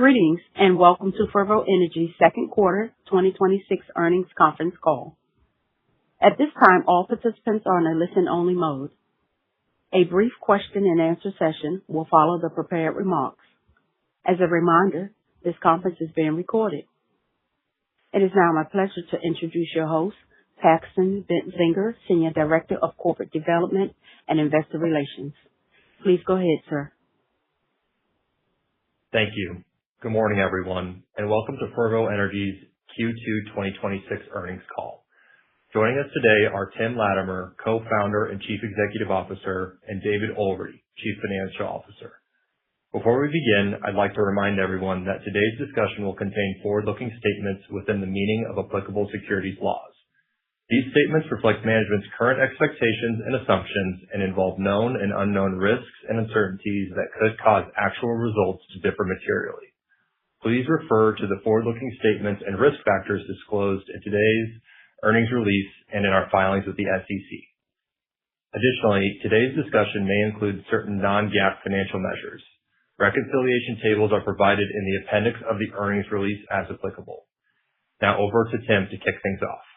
Greetings, and welcome to Fervo Energy's second quarter 2026 earnings conference call. At this time, all participants are in a listen-only mode. A brief question-and-answer session will follow the prepared remarks. As a reminder, this conference is being recorded. It is now my pleasure to introduce your host, Paxton Bentzinger, Senior Director of Corporate Development and Investor Relations. Please go ahead, sir. Thank you. Good morning, everyone, and welcome to Fervo Energy's Q2 2026 earnings call. Joining us today are Tim Latimer, Co-founder and Chief Executive Officer, and David Ulrey, Chief Financial Officer. Before we begin, I'd like to remind everyone that today's discussion will contain forward-looking statements within the meaning of applicable securities laws. These statements reflect management's current expectations and assumptions and involve known and unknown risks and uncertainties that could cause actual results to differ materially. Please refer to the forward-looking statements and risk factors disclosed in today's earnings release and in our filings with the SEC. Additionally, today's discussion may include certain non-GAAP financial measures. Reconciliation tables are provided in the appendix of the earnings release as applicable. Now over to Tim to kick things off.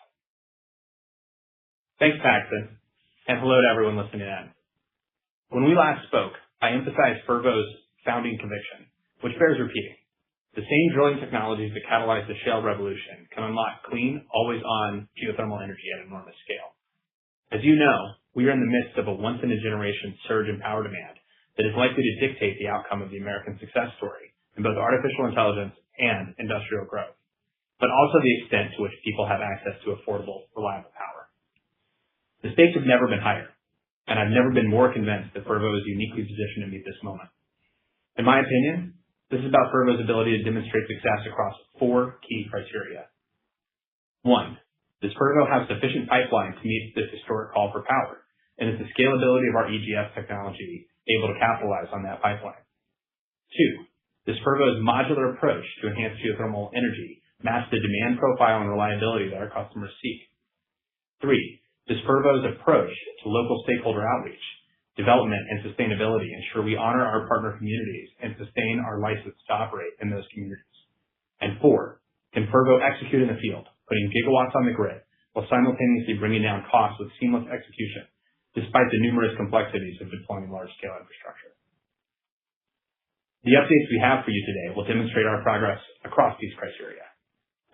Thanks, Paxton, and hello to everyone listening in. When we last spoke, I emphasized Fervo's founding conviction, which bears repeating. The same drilling technologies that catalyzed the shale revolution can unlock clean, always-on geothermal energy at enormous scale. As you know, we are in the midst of a once-in-a-generation surge in power demand that is likely to dictate the outcome of the American success story in both artificial intelligence and industrial growth, but also the extent to which people have access to affordable, reliable power. The stakes have never been higher, and I've never been more convinced that Fervo is uniquely positioned to meet this moment. In my opinion, this is about Fervo's ability to demonstrate success across 4 key criteria. 1. Does Fervo have sufficient pipeline to meet this historic call for power? And is the scalability of our EGS technology able to capitalize on that pipeline? 2. Does Fervo's modular approach to enhance geothermal energy match the demand profile and reliability that our customers seek? 3. Does Fervo's approach to local stakeholder outreach, development, and sustainability ensure we honor our partner communities and sustain our license to operate in those communities? And 4, can Fervo execute in the field, putting gigawatts on the grid while simultaneously bringing down costs with seamless execution, despite the numerous complexities of deploying large-scale infrastructure? The updates we have for you today will demonstrate our progress across these criteria.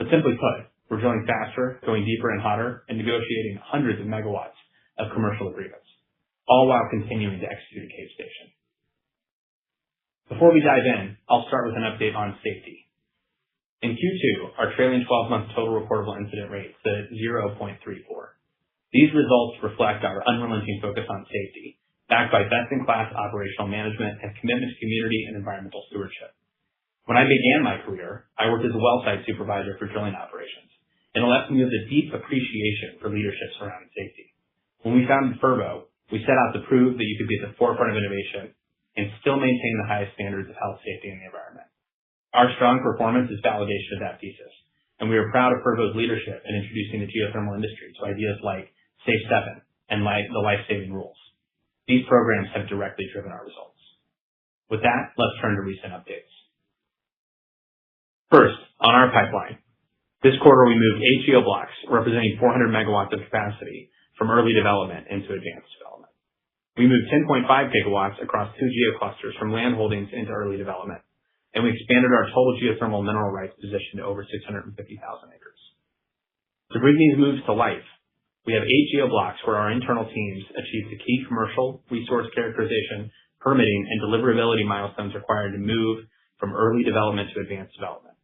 But simply put, we're drilling faster, going deeper and hotter, and negotiating hundreds of megawatts of commercial agreements, all while continuing to execute a Cape Station. Before we dive in, I'll start with an update on safety. In Q2, our trailing 12-month total recordable incident rate stood at 0.34. These results reflect our unrelenting focus on safety, backed by best-in-class operational management and commitment to community and environmental stewardship. When I began my career, I worked as a well site supervisor for drilling operations, and it left me with a deep appreciation for leadership surrounding safety. When we founded Fervo, we set out to prove that you could be at the forefront of innovation and still maintain the highest standards of health, safety, and the environment. Our strong performance is validation of that thesis, and we are proud of Fervo's leadership in introducing the geothermal industry to ideas like Safe 7 and the life-saving rules. These programs have directly driven our results. With that, let's turn to recent updates. First, on our pipeline. This quarter, we moved 8 geoblocks, representing 400 megawatts of capacity, from early development into advanced development. We moved 10.5 gigawatts across 2 geoclusters from land holdings into early development, and we expanded our total geothermal mineral rights position to over 650,000 acres. To bring these moves to life, we have 8 geoblocks where our internal teams achieved the key commercial, resource characterization, permitting, and deliverability milestones required to move from early development to advanced development.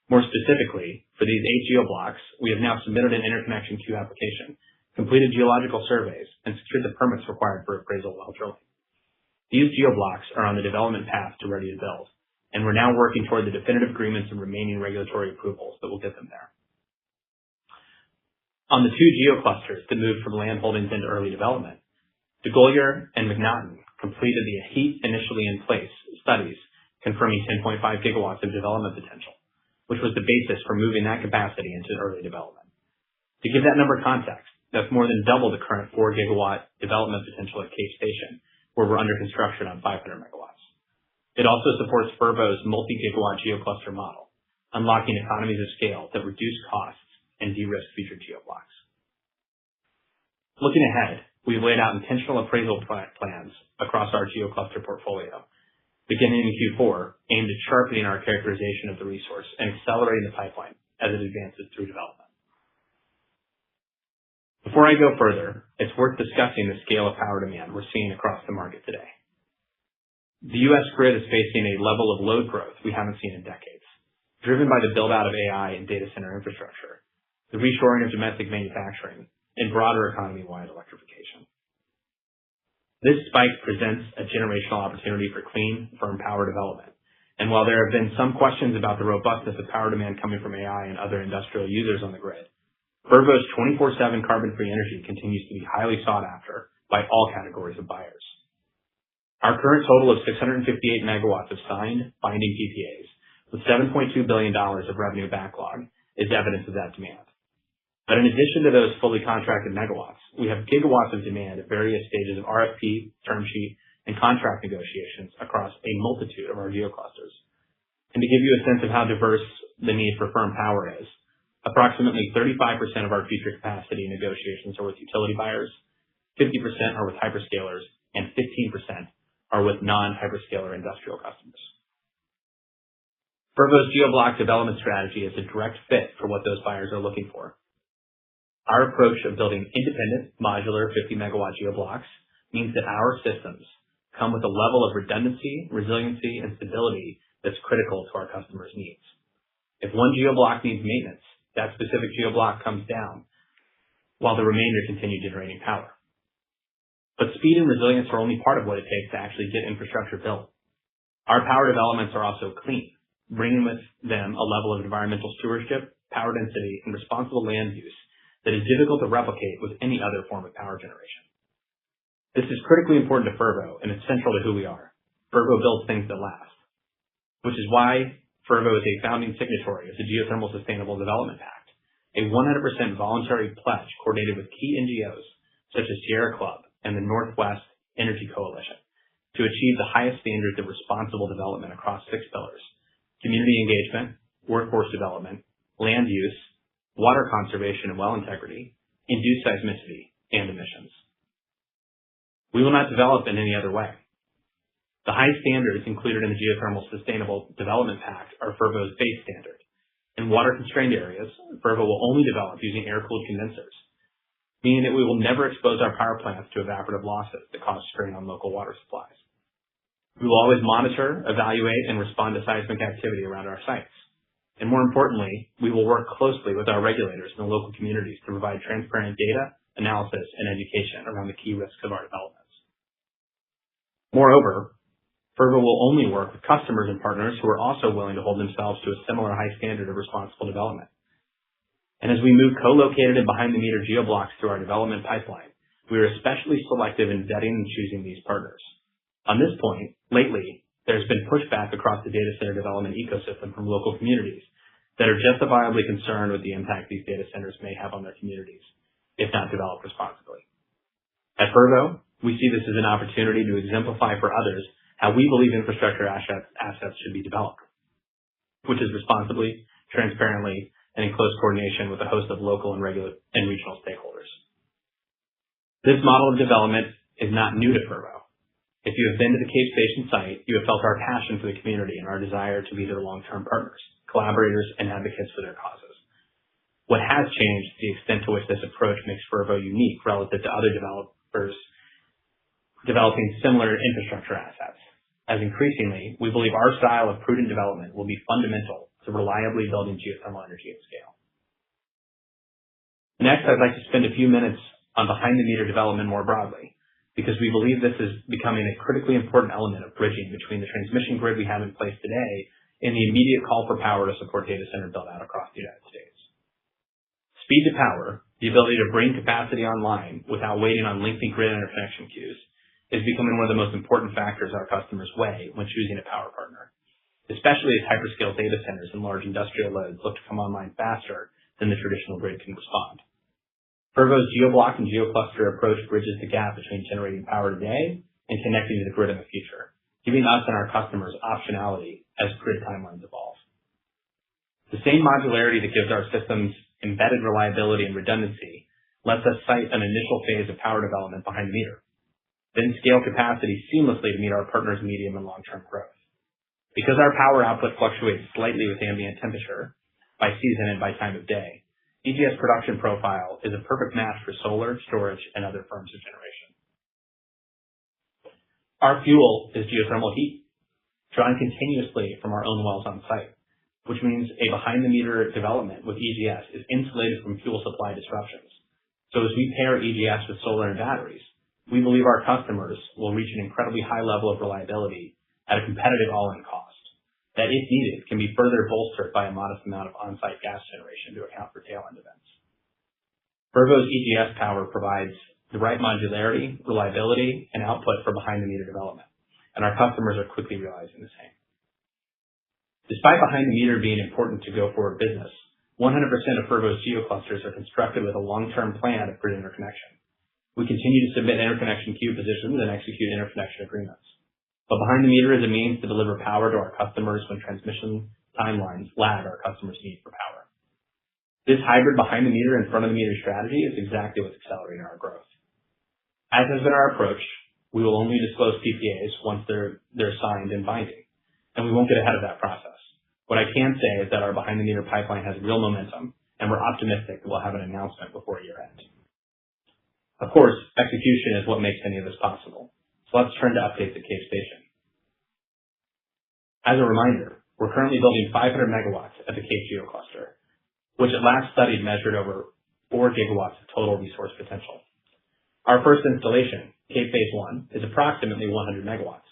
More specifically, for these 8 geoblocks, we have now submitted an interconnection queue application, completed geological surveys, and secured the permits required for appraisal well drilling. These geoblocks are on the development path to ready to build, and we're now working toward the definitive agreements and remaining regulatory approvals that will get them there. On the 2 geoclusters that moved from land holdings into early development, DeGolyer and McNaughton completed the heat initially in place studies confirming 10.5 gigawatts of development potential, which was the basis for moving that capacity into early development. To give that number context, that's more than double the current 4-gigawatt development potential at Cape Station, where we're under construction on 500 megawatts. It also supports Fervo's multi-gigawatt geocluster model, unlocking economies of scale that reduce costs and de-risk future geoblocks. Looking ahead, we've laid out intentional appraisal plans across our geocluster portfolio, beginning in Q4, aimed at sharpening our characterization of the resource and accelerating the pipeline as it advances through development. Before I go further, it's worth discussing the scale of power demand we're seeing across the market today. The U.S. grid is facing a level of load growth we haven't seen in decades, driven by the build-out of AI and data center infrastructure, the reshoring of domestic manufacturing, and broader economy-wide electrification. This spike presents a generational opportunity for clean, firm power development. And while there have been some questions about the robustness of power demand coming from AI and other industrial users on the grid, Fervo's 24/7 carbon-free energy continues to be highly sought after by all categories of buyers. Our current total of 658 megawatts of signed, binding PPAs with $7.2 billion of revenue backlog is evidence of that demand. But in addition to those fully contracted megawatts, we have gigawatts of demand at various stages of RFP, term sheet, and contract negotiations across a multitude of our geoclusters. And to give you a sense of how diverse the need for firm power is, approximately 35% of our future capacity negotiations are with utility buyers, 50% are with hyperscalers, and 15% are with non-hyperscaler industrial customers. Fervo's geoblock development strategy is a direct fit for what those buyers are looking for. Our approach of building independent, modular 50-megawatt geoblocks means that our systems come with a level of redundancy, resiliency, and stability that's critical to our customers' needs. If one geoblock needs maintenance, that specific geoblock comes down, while the remainder continue generating power. But speed and resilience are only part of what it takes to actually get infrastructure built. Our power developments are also clean, bringing with them a level of environmental stewardship, power density, and responsible land use that is difficult to replicate with any other form of power generation. This is critically important to Fervo, and it's central to who we are. Fervo builds things that last, which is why Fervo is a founding signatory of the Geothermal Sustainable Development Pact, a 100% voluntary pledge coordinated with key NGOs such as Sierra Club and the Northwest Energy Coalition to achieve the highest standards of responsible development across 6 pillars: community engagement, workforce development, land use, water conservation and well integrity, induced seismicity, and emissions. We will not develop in any other way. The high standards included in the Geothermal Sustainable Development Pact are Fervo's base standard. In water-constrained areas, Fervo will only develop using air-cooled condensers, meaning that we will never expose our power plants to evaporative losses that cause strain on local water supplies. We will always monitor, evaluate, and respond to seismic activity around our sites. And more importantly, we will work closely with our regulators and the local communities to provide transparent data, analysis, and education around the key risks of our developments. Moreover, Fervo will only work with customers and partners who are also willing to hold themselves to a similar high standard of responsible development. And as we move co-located and behind-the-meter geoblocks through our development pipeline, we are especially selective in vetting and choosing these partners. On this point, lately, there's been pushback across the data center development ecosystem from local communities that are justifiably concerned with the impact these data centers may have on their communities, if not developed responsibly. At Fervo, we see this as an opportunity to exemplify for others how we believe infrastructure assets should be developed, which is responsibly, transparently, and in close coordination with a host of local and regional stakeholders. This model of development is not new to Fervo. If you have been to the Cape Station site, you have felt our passion for the community and our desire to be their long-term partners, collaborators, and advocates for their causes. What has changed is the extent to which this approach makes Fervo unique relative to other developers developing similar infrastructure assets, as increasingly, we believe our style of prudent development will be fundamental to reliably building geothermal energy at scale. Next, I'd like to spend a few minutes on behind-the-meter development more broadly, because we believe this is becoming a critically important element of bridging between the transmission grid we have in place today and the immediate call for power to support data center build-out across the United States. Speed to power, the ability to bring capacity online without waiting on lengthy grid interconnection queues, is becoming one of the most important factors our customers weigh when choosing a power partner, especially as hyperscale data centers and large industrial loads look to come online faster than the traditional grid can respond. Fervo's geoblock and geocluster approach bridges the gap between generating power today and connecting to the grid in the future, giving us and our customers optionality as grid timelines evolve. The same modularity that gives our systems embedded reliability and redundancy lets us cite an initial phase of power development behind the meter, then scale capacity seamlessly to meet our partners' medium and long-term growth. Because our power output fluctuates slightly with ambient temperature, by season and by time of day, EGS production profile is a perfect match for solar, storage, and other forms of generation. Our fuel is geothermal heat, drawn continuously from our own wells on site, which means a behind-the-meter development with EGS is insulated from fuel supply disruptions. So as we pair EGS with solar and batteries, we believe our customers will reach an incredibly high level of reliability at a competitive all-in cost that, if needed, can be further bolstered by a modest amount of on-site gas generation to account for tail-end events. Fervo's EGS power provides the right modularity, reliability, and output for behind-the-meter development, and our customers are quickly realizing the same. Despite behind-the-meter being important to go-forward business, 100% of Fervo's geoclusters are constructed with a long-term plan of grid interconnection. We continue to submit interconnection queue positions and execute interconnection agreements. But behind the meter is a means to deliver power to our customers when transmission timelines lag our customers' need for power. This hybrid behind the meter and front of the meter strategy is exactly what's accelerating our growth. As has been our approach, we will only disclose PPAs once they're signed and binding, and we won't get ahead of that process. What I can say is that our behind the meter pipeline has real momentum, and we're optimistic that we'll have an announcement before year end. Of course, execution is what makes any of this possible. So let's turn to updates at Cape Station. As a reminder, we're currently building 500 megawatts at the Cape GeoCluster, which at last studied measured over 4 gigawatts of total resource potential. Our first installation, Cape Phase 1, is approximately 100 megawatts,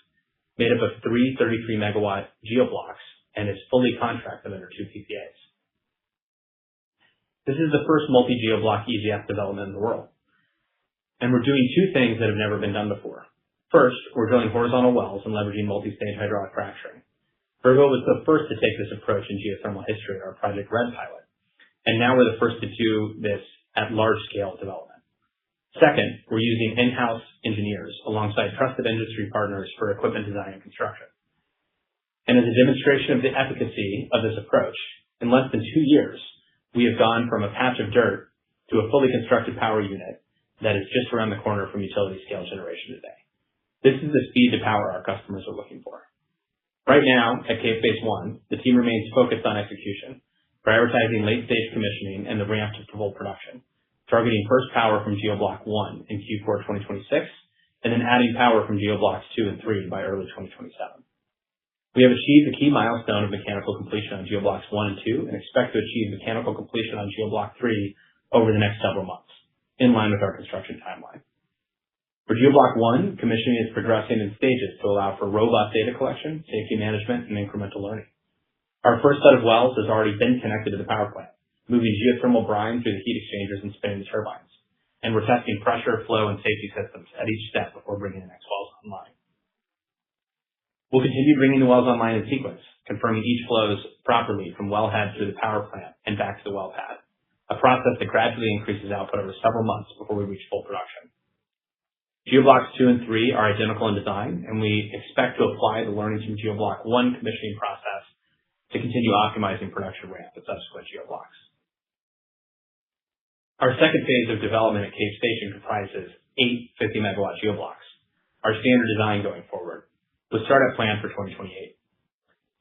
made up of 3 33-megawatt geoblocks, and is fully contracted under 2 PPAs. This is the first multi-geoblock EGS development in the world, and we're doing 2 things that have never been done before. First, we're drilling horizontal wells and leveraging multi-stage hydraulic fracturing. Fervo was the first to take this approach in geothermal history at our Project Red pilot, and now we're the first to do this at large-scale development. Second, we're using in-house engineers alongside trusted industry partners for equipment design and construction. And as a demonstration of the efficacy of this approach, in less than 2 years, we have gone from a patch of dirt to a fully constructed power unit that is just around the corner from utility scale generation today. This is the speed to power our customers are looking for. Right now, at Cape Phase 1, the team remains focused on execution, prioritizing late-stage commissioning and the ramp to full production, targeting first power from GeoBlock 1 in Q4 2026, and then adding power from GeoBlocks 2 and 3 by early 2027. We have achieved the key milestone of mechanical completion on GeoBlocks 1 and 2 and expect to achieve mechanical completion on GeoBlock 3 over the next several months, in line with our construction timeline. For GeoBlock 1, commissioning is progressing in stages to allow for robust data collection, safety management, and incremental learning. Our first set of wells has already been connected to the power plant, moving geothermal brine through the heat exchangers and spinning the turbines. And we're testing pressure, flow, and safety systems at each step before bringing the next wells online. We'll continue bringing the wells online in sequence, confirming each flows properly from wellhead through the power plant and back to the well pad, a process that gradually increases output over several months before we reach full production. GeoBlocks 2 and 3 are identical in design, and we expect to apply the learnings from GeoBlock 1 commissioning process to continue optimizing production ramp at subsequent GeoBlocks. Our second phase of development at Cape Station comprises 8 50-megawatt geoblocks, our standard design going forward, with startup planned for 2028.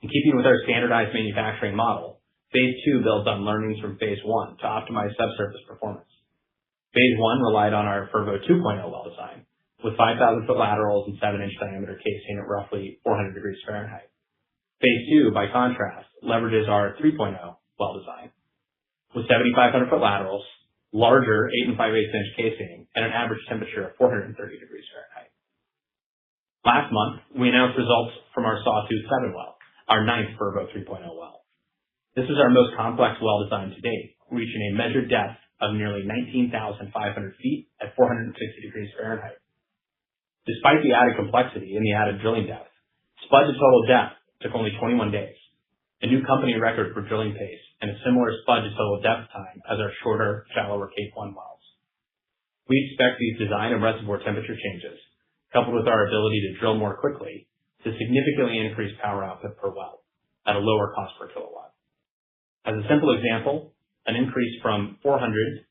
In keeping with our standardized manufacturing model, Phase 2 builds on learnings from Phase 1 to optimize subsurface performance. Phase 1 relied on our Fervo 2.0 well design, with 5,000-foot laterals and 7-inch diameter casing at roughly 400 degrees Fahrenheit. Phase 2, by contrast, leverages our 3.0 well design, with 7,500-foot laterals, larger 8 5/8-inch casing, and an average temperature of 430 degrees Fahrenheit. Last month, we announced results from our Sawtooth 7 well, our 9th Fervo 3.0 well. This is our most complex well design to date, reaching a measured depth of nearly 19,500 feet at 460 degrees Fahrenheit. Despite the added complexity and the added drilling depth, spud to total depth took only 21 days, a new company record for drilling pace, and a similar spud to total depth time as our shorter, shallower Cape 1 wells. We expect these design and reservoir temperature changes, coupled with our ability to drill more quickly, to significantly increase power output per well at a lower cost per kilowatt. As a simple example, an increase from 400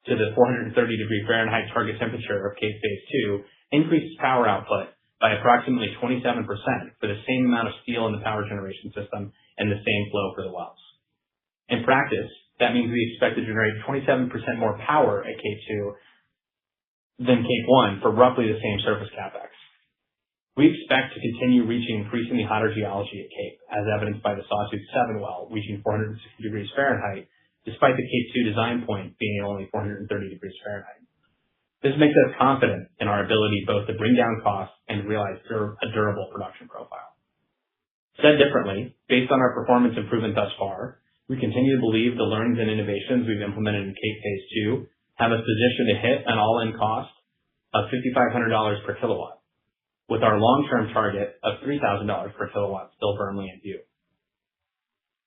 to the 430-degree Fahrenheit target temperature of Cape Phase 2 increases power output by approximately 27% for the same amount of steel in the power generation system and the same flow for the wells. In practice, that means we expect to generate 27% more power at Cape 2 than Cape 1 for roughly the same surface capex. We expect to continue reaching increasingly hotter geology at Cape, as evidenced by the Sawtooth 7 well reaching 460 degrees Fahrenheit, despite the Cape 2 design point being only 430 degrees Fahrenheit. This makes us confident in our ability both to bring down costs and realize a durable production profile. Said differently, based on our performance improvement thus far, we continue to believe the learnings and innovations we've implemented in Cape Phase 2 have us positioned to hit an all-in cost of $5,500 per kilowatt, with our long-term target of $3,000 per kilowatt still firmly in view.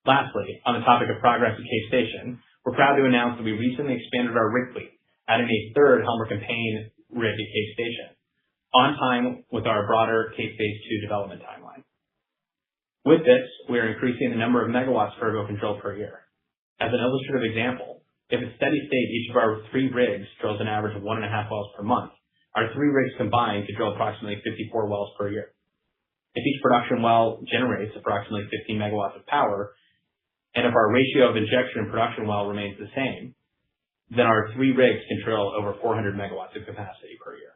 Lastly, on the topic of progress at Cape Station, we're proud to announce that we recently expanded our rig fleet, adding a third Helmer Campaign rig at Cape Station, on time with our broader Cape Phase 2 development timeline. With this, we are increasing the number of megawatts Fervo can drill per year. As an illustrative example, if at steady state each of our 3 rigs drills an average of 1.5 wells per month, our 3 rigs combined could drill approximately 54 wells per year. If each production well generates approximately 15 megawatts of power, and if our ratio of injection and production well remains the same, then our 3 rigs can drill over 400 megawatts of capacity per year.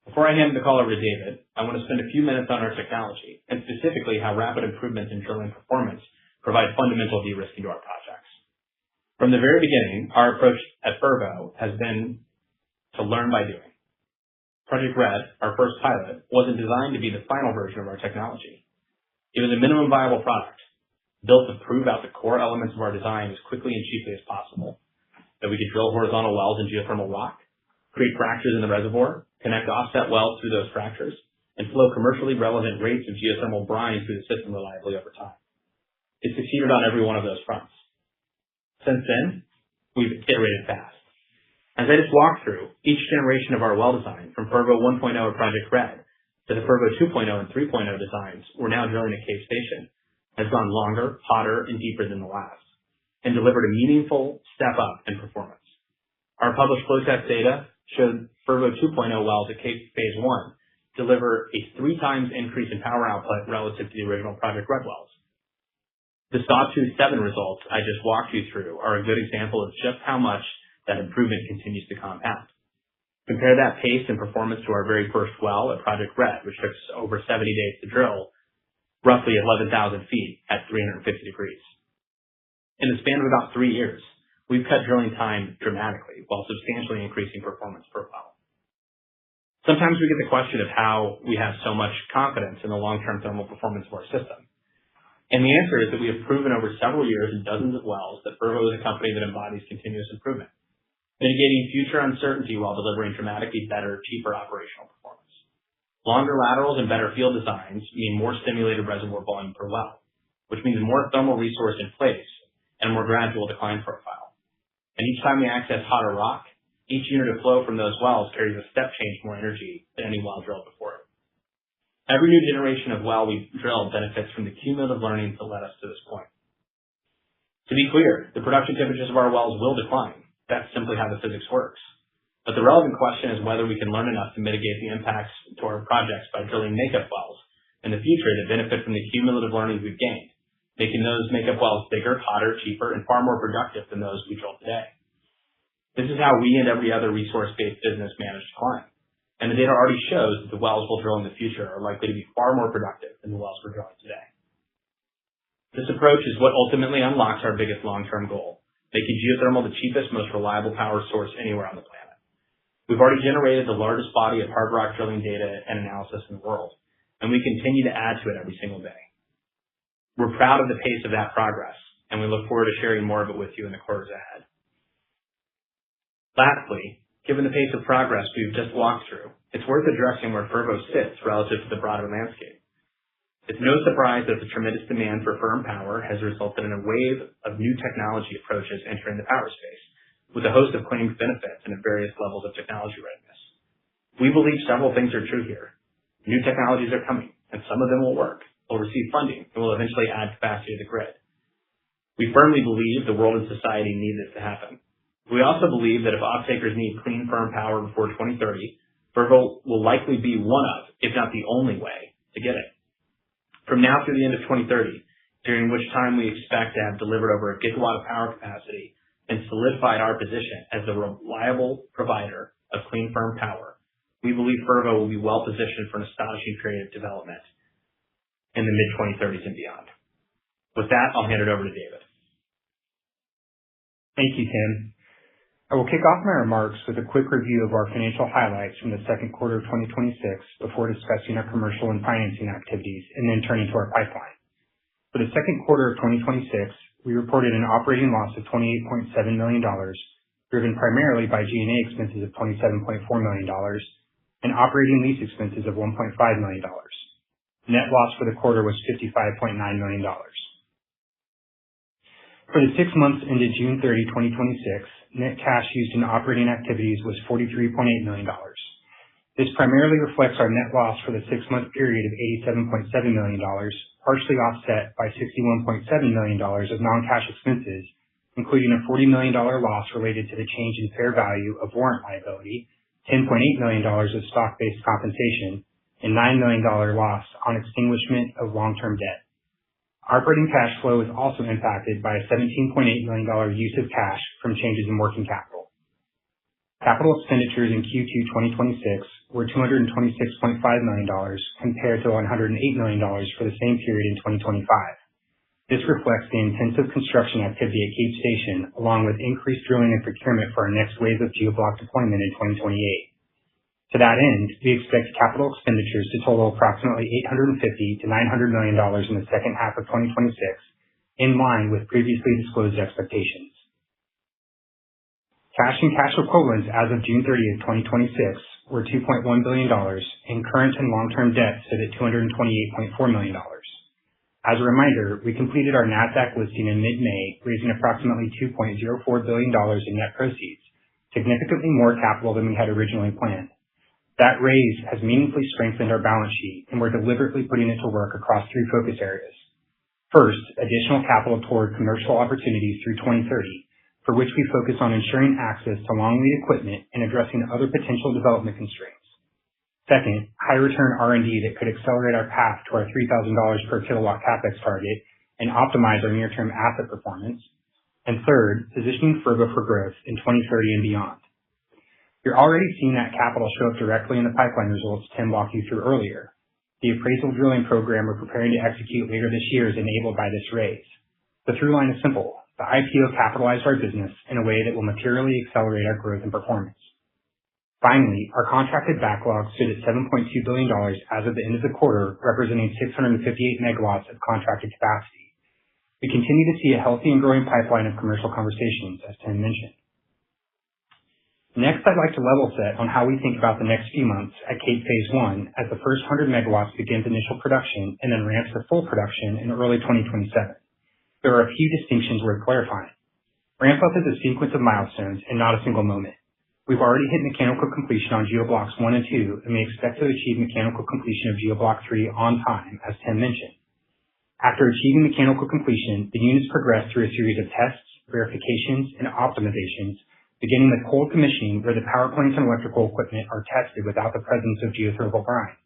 Before I hand the call over to David, I want to spend a few minutes on our technology, and specifically how rapid improvements in drilling performance provide fundamental de-risking to our projects. From the very beginning, our approach at Fervo has been to learn by doing. Project Red, our first pilot, wasn't designed to be the final version of our technology. It was a minimum viable product, built to prove out the core elements of our design as quickly and cheaply as possible, that we could drill horizontal wells in geothermal rock, create fractures in the reservoir, connect offset wells through those fractures, and flow commercially relevant rates of geothermal brine through the system reliably over time. It succeeded on every one of those fronts. Since then, we've iterated fast. As I just walked through, each generation of our well design, from Fervo 1.0 or Project Red to the Fervo 2.0 and 3.0 designs we're now drilling at Cape Station, has gone longer, hotter, and deeper than the last, and delivered a meaningful step up in performance. Our published flow test data showed Fervo 2.0 wells at Cape Phase 1 deliver a 3 times increase in power output relative to the original Project Red wells. The Sawtooth 7 results I just walked you through are a good example of just how much that improvement continues to compound. Compare that pace and performance to our very first well at Project Red, which took us over 70 days to drill, roughly 11,000 feet at 350 degrees. In the span of about 3 years, we've cut drilling time dramatically while substantially increasing performance per well. Sometimes we get the question of how we have so much confidence in the long-term thermal performance of our system. And the answer is that we have proven over several years in dozens of wells that Fervo is a company that embodies continuous improvement, mitigating future uncertainty while delivering dramatically better, cheaper operational performance. Longer laterals and better field designs mean more stimulated reservoir volume per well, which means more thermal resource in place and a more gradual decline profile. And each time we access hotter rock, each unit of flow from those wells carries a step change more energy than any well drilled before it. Every new generation of well we drill benefits from the cumulative learnings that led us to this point. To be clear, the production temperatures of our wells will decline. That's simply how the physics works. But the relevant question is whether we can learn enough to mitigate the impacts to our projects by drilling makeup wells in the future that benefit from the cumulative learnings we've gained, making those makeup wells bigger, hotter, cheaper, and far more productive than those we drill today. This is how we and every other resource-based business manage decline. And the data already shows that the wells we'll drill in the future are likely to be far more productive than the wells we're drilling today. This approach is what ultimately unlocks our biggest long-term goal, making geothermal the cheapest, most reliable power source anywhere on the planet. We've already generated the largest body of hard rock drilling data and analysis in the world, and we continue to add to it every single day. We're proud of the pace of that progress, and we look forward to sharing more of it with you in the quarters ahead. Lastly, given the pace of progress we've just walked through, it's worth addressing where Fervo sits relative to the broader landscape. It's no surprise that the tremendous demand for firm power has resulted in a wave of new technology approaches entering the power space, with a host of claimed benefits and at various levels of technology readiness. We believe several things are true here. New technologies are coming, and some of them will work, will receive funding, and will eventually add capacity to the grid. We firmly believe the world and society need this to happen. We also believe that if off-takers need clean, firm power before 2030, Fervo will likely be one of, if not the only way, to get it. From now through the end of 2030, during which time we expect to have delivered over a gigawatt of power capacity and solidified our position as the reliable provider of clean, firm power, we believe Fervo will be well positioned for an astonishing period of development in the mid-2030s and beyond. With that, I'll hand it over to David. Thank you, Tim. I will kick off my remarks with a quick review of our financial highlights from the second quarter of 2026 before discussing our commercial and financing activities and then turning to our pipeline. For the second quarter of 2026, we reported an operating loss of $28.7 million, driven primarily by G&A expenses of $27.4 million and operating lease expenses of $1.5 million. Net loss for the quarter was $55.9 million. For the 6 months ended June 30, 2026, net cash used in operating activities was $43.8 million. This primarily reflects our net loss for the 6-month period of $87.7 million, partially offset by $61.7 million of non-cash expenses, including a $40 million loss related to the change in fair value of warrant liability, $10.8 million of stock-based compensation, and $9 million loss on extinguishment of long-term debt. Operating cash flow was also impacted by a $17.8 million use of cash from changes in working capital. Capital expenditures in Q2 2026 were $226.5 million compared to $108 million for the same period in 2025. This reflects the intensive construction activity at Cape Station, along with increased drilling and procurement for our next wave of GeoBlock deployment in 2028. To that end, we expect capital expenditures to total approximately $850 to $900 million in the second half of 2026, in line with previously disclosed expectations. Cash and cash equivalents as of June 30th, 2026 were $2.1 billion, and current and long-term debt stood at $228.4 million. As a reminder, we completed our NASDAQ listing in mid-May, raising approximately $2.04 billion in net proceeds, significantly more capital than we had originally planned. That raise has meaningfully strengthened our balance sheet, and we're deliberately putting it to work across 3 focus areas. First, additional capital toward commercial opportunities through 2030, for which we focus on ensuring access to long-lead equipment and addressing other potential development constraints. Second, high return R&D that could accelerate our path to our $3,000 per kilowatt CapEx target and optimize our near-term asset performance. And third, positioning Fervo for growth in 2030 and beyond. You're already seeing that capital show up directly in the pipeline results Tim walked you through earlier. The appraisal drilling program we're preparing to execute later this year is enabled by this raise. The through line is simple. The IPO capitalized our business in a way that will materially accelerate our growth and performance. Finally, our contracted backlog stood at $7.2 billion as of the end of the quarter, representing 658 megawatts of contracted capacity. We continue to see a healthy and growing pipeline of commercial conversations, as Tim mentioned. Next, I'd like to level set on how we think about the next few months at Cape Phase 1 as the first 100 megawatts begins initial production and then ramps to full production in early 2027. There are a few distinctions worth clarifying. Ramp up is a sequence of milestones and not a single moment. We've already hit mechanical completion on GeoBlocks 1 and 2, and we expect to achieve mechanical completion of GeoBlock 3 on time, as Tim mentioned. After achieving mechanical completion, the units progress through a series of tests, verifications, and optimizations, beginning with cold commissioning where the power plants and electrical equipment are tested without the presence of geothermal brine.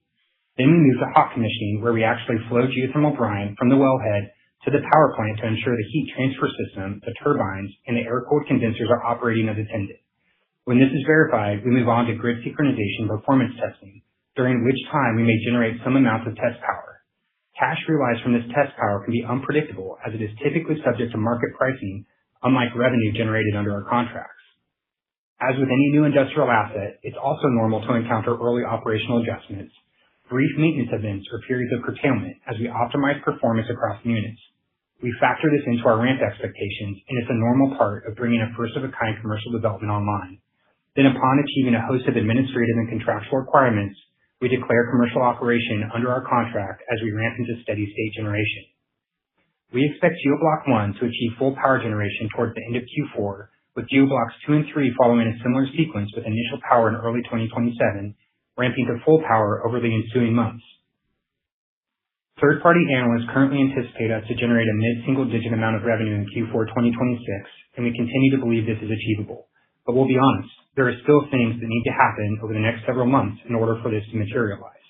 Then we move to hot commissioning where we actually flow geothermal brine from the wellhead to the power plant to ensure the heat transfer system, the turbines, and the air-cooled condensers are operating as intended. When this is verified, we move on to grid synchronization performance testing, during which time we may generate some amount of test power. Cash realized from this test power can be unpredictable as it is typically subject to market pricing, unlike revenue generated under our contracts. As with any new industrial asset, it's also normal to encounter early operational adjustments, brief maintenance events, or periods of curtailment as we optimize performance across units. We factor this into our ramp expectations, and it's a normal part of bringing a first-of-a-kind commercial development online. Then upon achieving a host of administrative and contractual requirements, we declare commercial operation under our contract as we ramp into steady-state generation. We expect GeoBlock 1 to achieve full power generation towards the end of Q4, with GeoBlocks 2 and 3 following a similar sequence with initial power in early 2027 ramping to full power over the ensuing months. Third-party analysts currently anticipate us to generate a mid-single-digit amount of revenue in Q4 2026, and we continue to believe this is achievable. But we'll be honest, there are still things that need to happen over the next several months in order for this to materialize.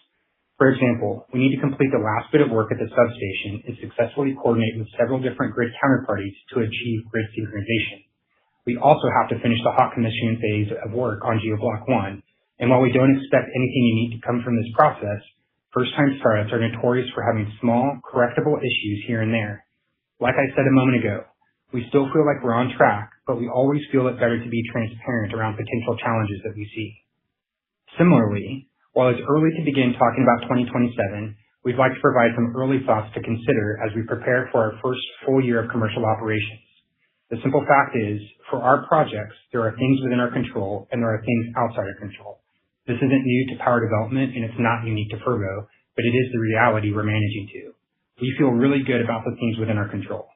For example, we need to complete the last bit of work at the substation and successfully coordinate with several different grid counterparties to achieve grid synchronization. We also have to finish the hot commissioning phase of work on GeoBlock 1, and while we don't expect anything unique to come from this process, first-time startups are notorious for having small, correctable issues here and there. Like I said a moment ago, we still feel like we're on track, but we always feel it better to be transparent around potential challenges that we see. Similarly, while it's early to begin talking about 2027, we'd like to provide some early thoughts to consider as we prepare for our first full year of commercial operations. The simple fact is, for our projects, there are things within our control and there are things outside our control. This isn't new to power development and it's not unique to Fervo, but it is the reality we're managing to. We feel really good about the things within our control.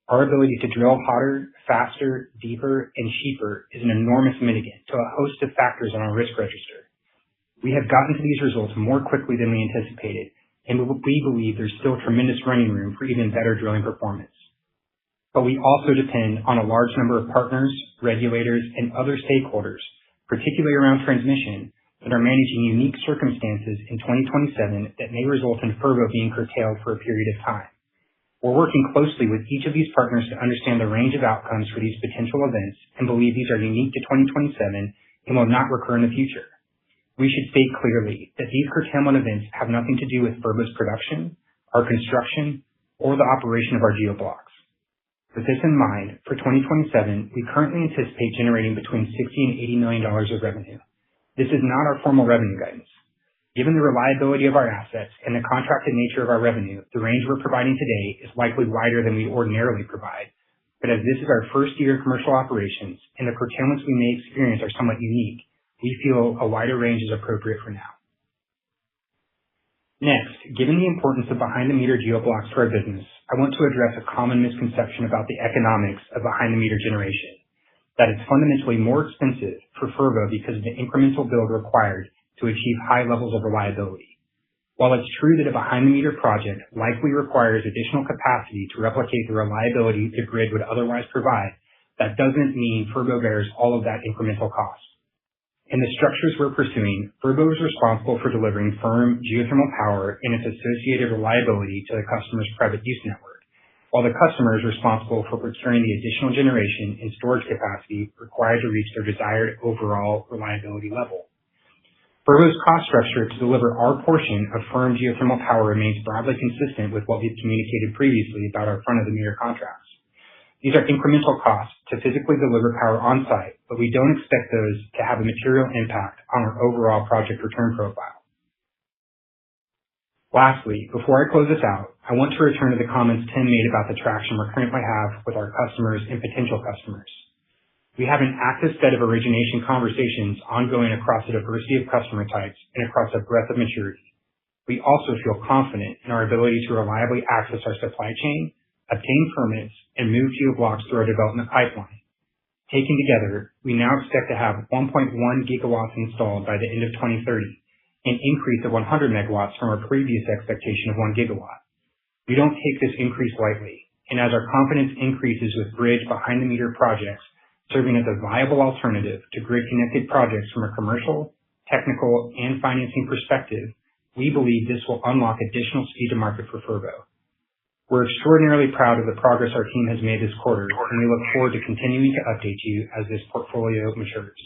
Our ability to drill hotter, faster, deeper, and cheaper is an enormous mitigant to a host of factors on our risk register. We have gotten to these results more quickly than we anticipated, and we believe there's still tremendous running room for even better drilling performance. But we also depend on a large number of partners, regulators, and other stakeholders, particularly around transmission, that are managing unique circumstances in 2027 that may result in Fervo being curtailed for a period of time. We're working closely with each of these partners to understand the range of outcomes for these potential events and believe these are unique to 2027 and will not recur in the future. We should state clearly that these curtailment events have nothing to do with Fervo's production, our construction, or the operation of our geoblocks. With this in mind, for 2027, we currently anticipate generating between $60 and $80 million of revenue. This is not our formal revenue guidance. Given the reliability of our assets and the contracted nature of our revenue, the range we're providing today is likely wider than we ordinarily provide. But as this is our first year of commercial operations and the curtailments we may experience are somewhat unique, we feel a wider range is appropriate for now. Next, given the importance of behind-the-meter geoblocks to our business, I want to address a common misconception about the economics of behind-the-meter generation, that it's fundamentally more expensive for Fervo because of the incremental build required to achieve high levels of reliability. While it's true that a behind-the-meter project likely requires additional capacity to replicate the reliability the grid would otherwise provide, that doesn't mean Fervo bears all of that incremental cost. In the structures we're pursuing, Fervo is responsible for delivering firm geothermal power and its associated reliability to the customer's private use network, while the customer is responsible for procuring the additional generation and storage capacity required to reach their desired overall reliability level. Fervo's cost structure to deliver our portion of firm geothermal power remains broadly consistent with what we've communicated previously about our front-of-the-meter contracts. These are incremental costs to physically deliver power on-site, but we don't expect those to have a material impact on our overall project return profile. Lastly, before I close this out, I want to return to the comments Tim made about the traction we currently have with our customers and potential customers. We have an active set of origination conversations ongoing across a diversity of customer types and across a breadth of maturity. We also feel confident in our ability to reliably access our supply chain, obtain permits, and move geoblocks through our development pipeline. Taken together, we now expect to have 1.1 gigawatts installed by the end of 2030, an increase of 100 megawatts from our previous expectation of 1 gigawatt. We don't take this increase lightly, and as our confidence increases with bridge behind-the-meter projects serving as a viable alternative to grid-connected projects from a commercial, technical, and financing perspective, we believe this will unlock additional speed to market for Fervo. We're extraordinarily proud of the progress our team has made this quarter, and we look forward to continuing to update you as this portfolio matures.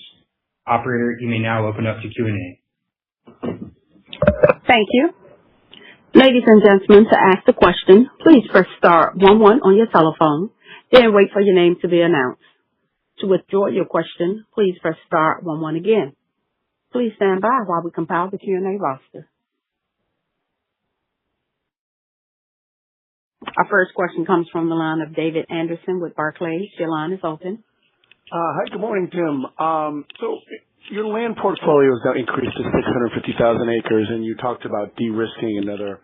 Operator, you may now open up to Q&A. Thank you. Ladies and gentlemen, to ask the question, please press star 11 on your telephone, then wait for your name to be announced. To withdraw your question, please press star 11 again. Please stand by while we compile the Q&A roster. Our first question comes from the line of David Anderson with Barclays. Your line is open. Hi, good morning, Tim. So your land portfolio has now increased to 650,000 acres, and you talked about de-risking another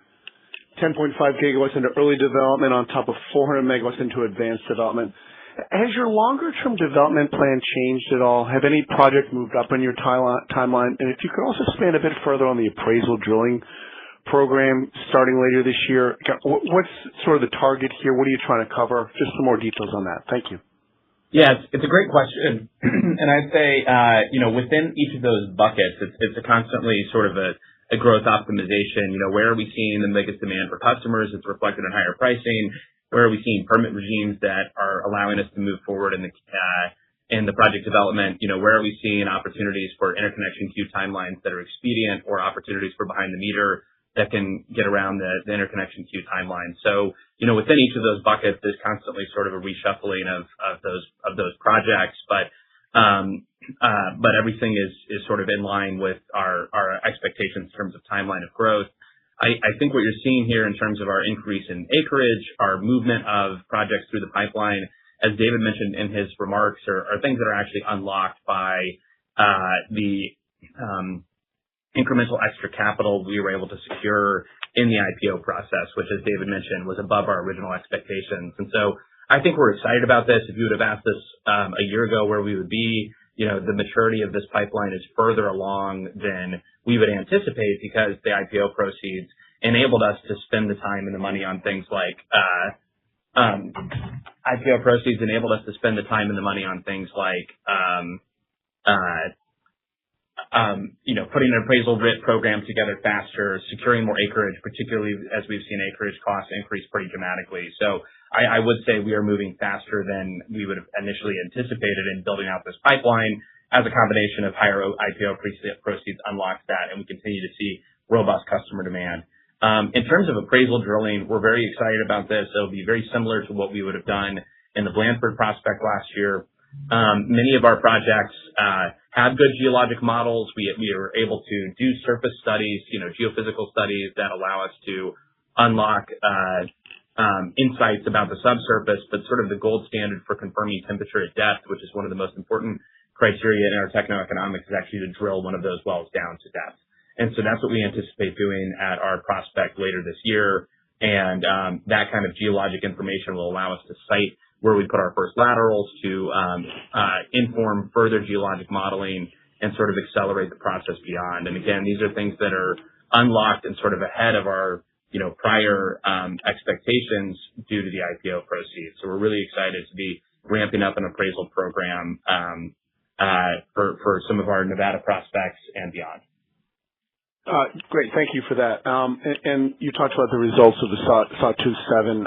10.5 gigawatts into early development on top of 400 megawatts into advanced development. Has your longer-term development plan changed at all? Have any projects moved up on your timeline? And if you could also expand a bit further on the appraisal drilling program starting later this year, what's sort of the target here? What are you trying to cover? Just some more details on that. Thank you. Yeah, it's a great question. And I'd say, within each of those buckets, it's a constantly sort of a growth optimization. Where are we seeing the biggest demand for customers? It's reflected in higher pricing. Where are we seeing permit regimes that are allowing us to move forward in the project development? Where are we seeing opportunities for interconnection queue timelines that are expedient, or opportunities for behind the meter that can get around the interconnection queue timeline? So, within each of those buckets, there's constantly sort of a reshuffling of those projects, but everything is sort of in line with our expectations in terms of timeline of growth. I think what you're seeing here in terms of our increase in acreage, our movement of projects through the pipeline, as David mentioned in his remarks, are things that are actually unlocked by the incremental extra capital we were able to secure in the IPO process, which, as David mentioned, was above our original expectations. And so I think we're excited about this. If you would have asked us a year ago where we would be, the maturity of this pipeline is further along than we would anticipate, because the IPO proceeds enabled us to spend the time and the money on things like putting an appraisal writ program together faster, securing more acreage, particularly as we've seen acreage costs increase pretty dramatically. So I would say we are moving faster than we would have initially anticipated in building out this pipeline, as a combination of higher IPO proceeds unlocks that, and we continue to see robust customer demand. In terms of appraisal drilling, we're very excited about this. It'll be very similar to what we would have done in the Blandford prospect last year. Many of our projects have good geologic models. We are able to do surface studies, geophysical studies that allow us to unlock insights about the subsurface, but sort of the gold standard for confirming temperature at depth, which is one of the most important criteria in our techno-economics, is actually to drill one of those wells down to depth. And so that's what we anticipate doing at our prospect later this year. And that kind of geologic information will allow us to site where we put our first laterals, to inform further geologic modeling and sort of accelerate the process beyond. And again, these are things that are unlocked and sort of ahead of our prior expectations due to the IPO proceeds. So we're really excited to be ramping up an appraisal program for some of our Nevada prospects and beyond. Great. Thank you for that. And you talked about the results of the Sawtooth 7.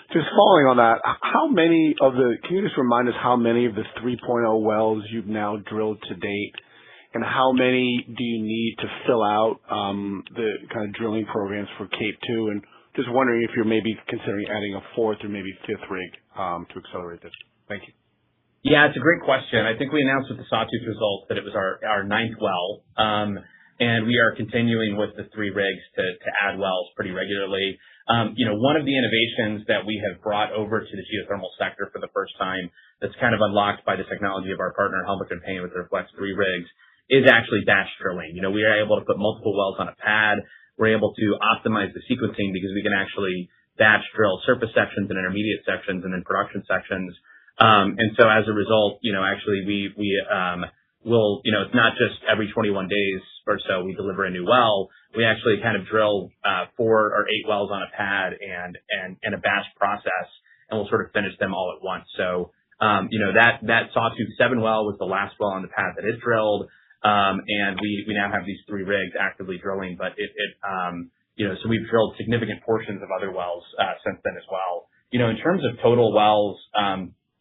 Just following on that, can you just remind us how many of the 3.0 wells you've now drilled to date, and how many do you need to fill out the kind of drilling programs for Cape 2? And just wondering if you're maybe considering adding a fourth or maybe fifth rig to accelerate this. Thank you. Yeah, it's a great question. I think we announced with the Sawtooth results that it was our ninth well. And we are continuing with the 3 rigs to add wells pretty regularly. One of the innovations that we have brought over to the geothermal sector for the first time, that's kind of unlocked by the technology of our partner Helmerich & Payne with their Flex 3 rigs, is actually batch drilling. We are able to put multiple wells on a pad. We're able to optimize the sequencing because we can actually batch drill surface sections and intermediate sections and then production sections. And so as a result, actually we will, it's not just every 21 days or so we deliver a new well. We actually kind of drill 4 or 8 wells on a pad and a batch process, and we'll sort of finish them all at once. So, that Sawtooth 7 well was the last well on the pad that is drilled. And we now have these 3 rigs actively drilling, but so we've drilled significant portions of other wells since then as well. In terms of total wells,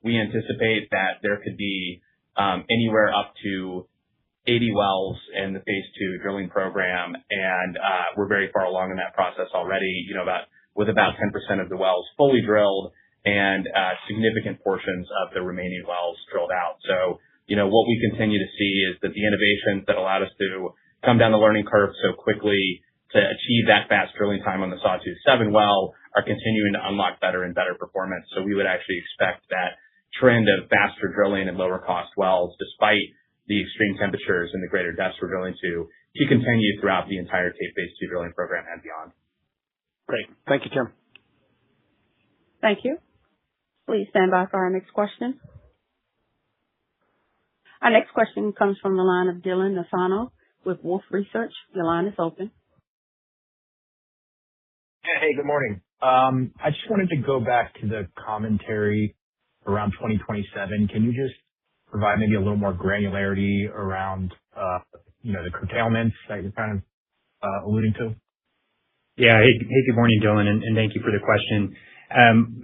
we anticipate that there could be anywhere up to 80 wells in the phase 2 drilling program, and we're very far along in that process already, with about 10% of the wells fully drilled and significant portions of the remaining wells drilled out. So, what we continue to see is that the innovations that allowed us to come down the learning curve so quickly to achieve that fast drilling time on the Sawtooth 7 well are continuing to unlock better and better performance. So we would actually expect that trend of faster drilling and lower cost wells, despite the extreme temperatures and the greater depths we're drilling to continue throughout the entire Cape Phase 2 drilling program and beyond. Great. Thank you, Tim. Thank you. Please stand by for our next question. Our next question comes from the line of Dylan Nassano with Wolfe Research. Your line is open. Yeah, hey, good morning. I just wanted to go back to the commentary around 2027. Can you just provide maybe a little more granularity around the curtailments that you're kind of alluding to? Yeah. Hey, good morning, Dylan, and thank you for the question.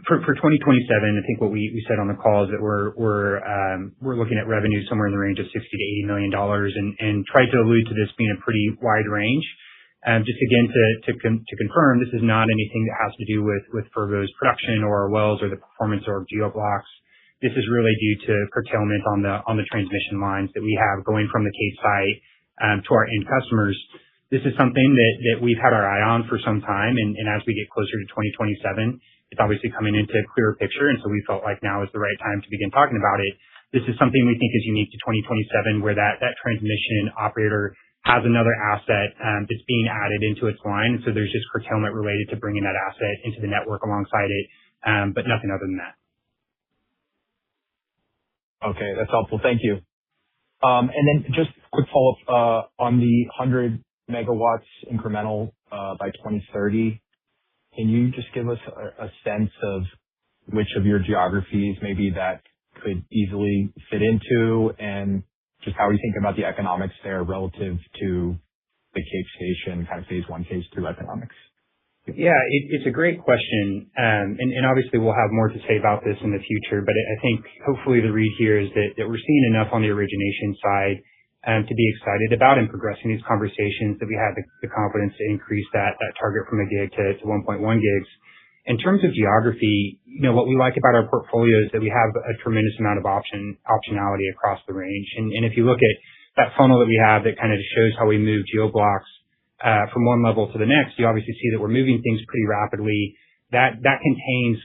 For 2027, I think what we said on the call is that we're looking at revenue somewhere in the range of $60 to $80 million and tried to allude to this being a pretty wide range. Just again, to confirm, this is not anything that has to do with Fervo's production or our wells or the performance of our geoblocks. This is really due to curtailment on the transmission lines that we have going from the Cape site to our end customers. This is something that we've had our eye on for some time, and as we get closer to 2027, it's obviously coming into a clearer picture, and so we felt like now is the right time to begin talking about it. This is something we think is unique to 2027, where that transmission operator has another asset that's being added into its line, and so there's just curtailment related to bringing that asset into the network alongside it, but nothing other than that. Okay, that's helpful. Thank you. And then just quick follow-up on the 100 megawatts incremental by 2030. Can you just give us a sense of which of your geographies maybe that could easily fit into, and just how are you thinking about the economics there relative to the Cape Station kind of phase 1, phase 2 economics? Yeah, it's a great question. And obviously we'll have more to say about this in the future, but I think hopefully the read here is that we're seeing enough on the origination side to be excited about and progressing these conversations, that we have the confidence to increase that target from a gig to 1.1 gigs. In terms of geography, what we like about our portfolio is that we have a tremendous amount of optionality across the range. And if you look at that funnel that we have that kind of shows how we move geoblocks from one level to the next, you obviously see that we're moving things pretty rapidly. That contains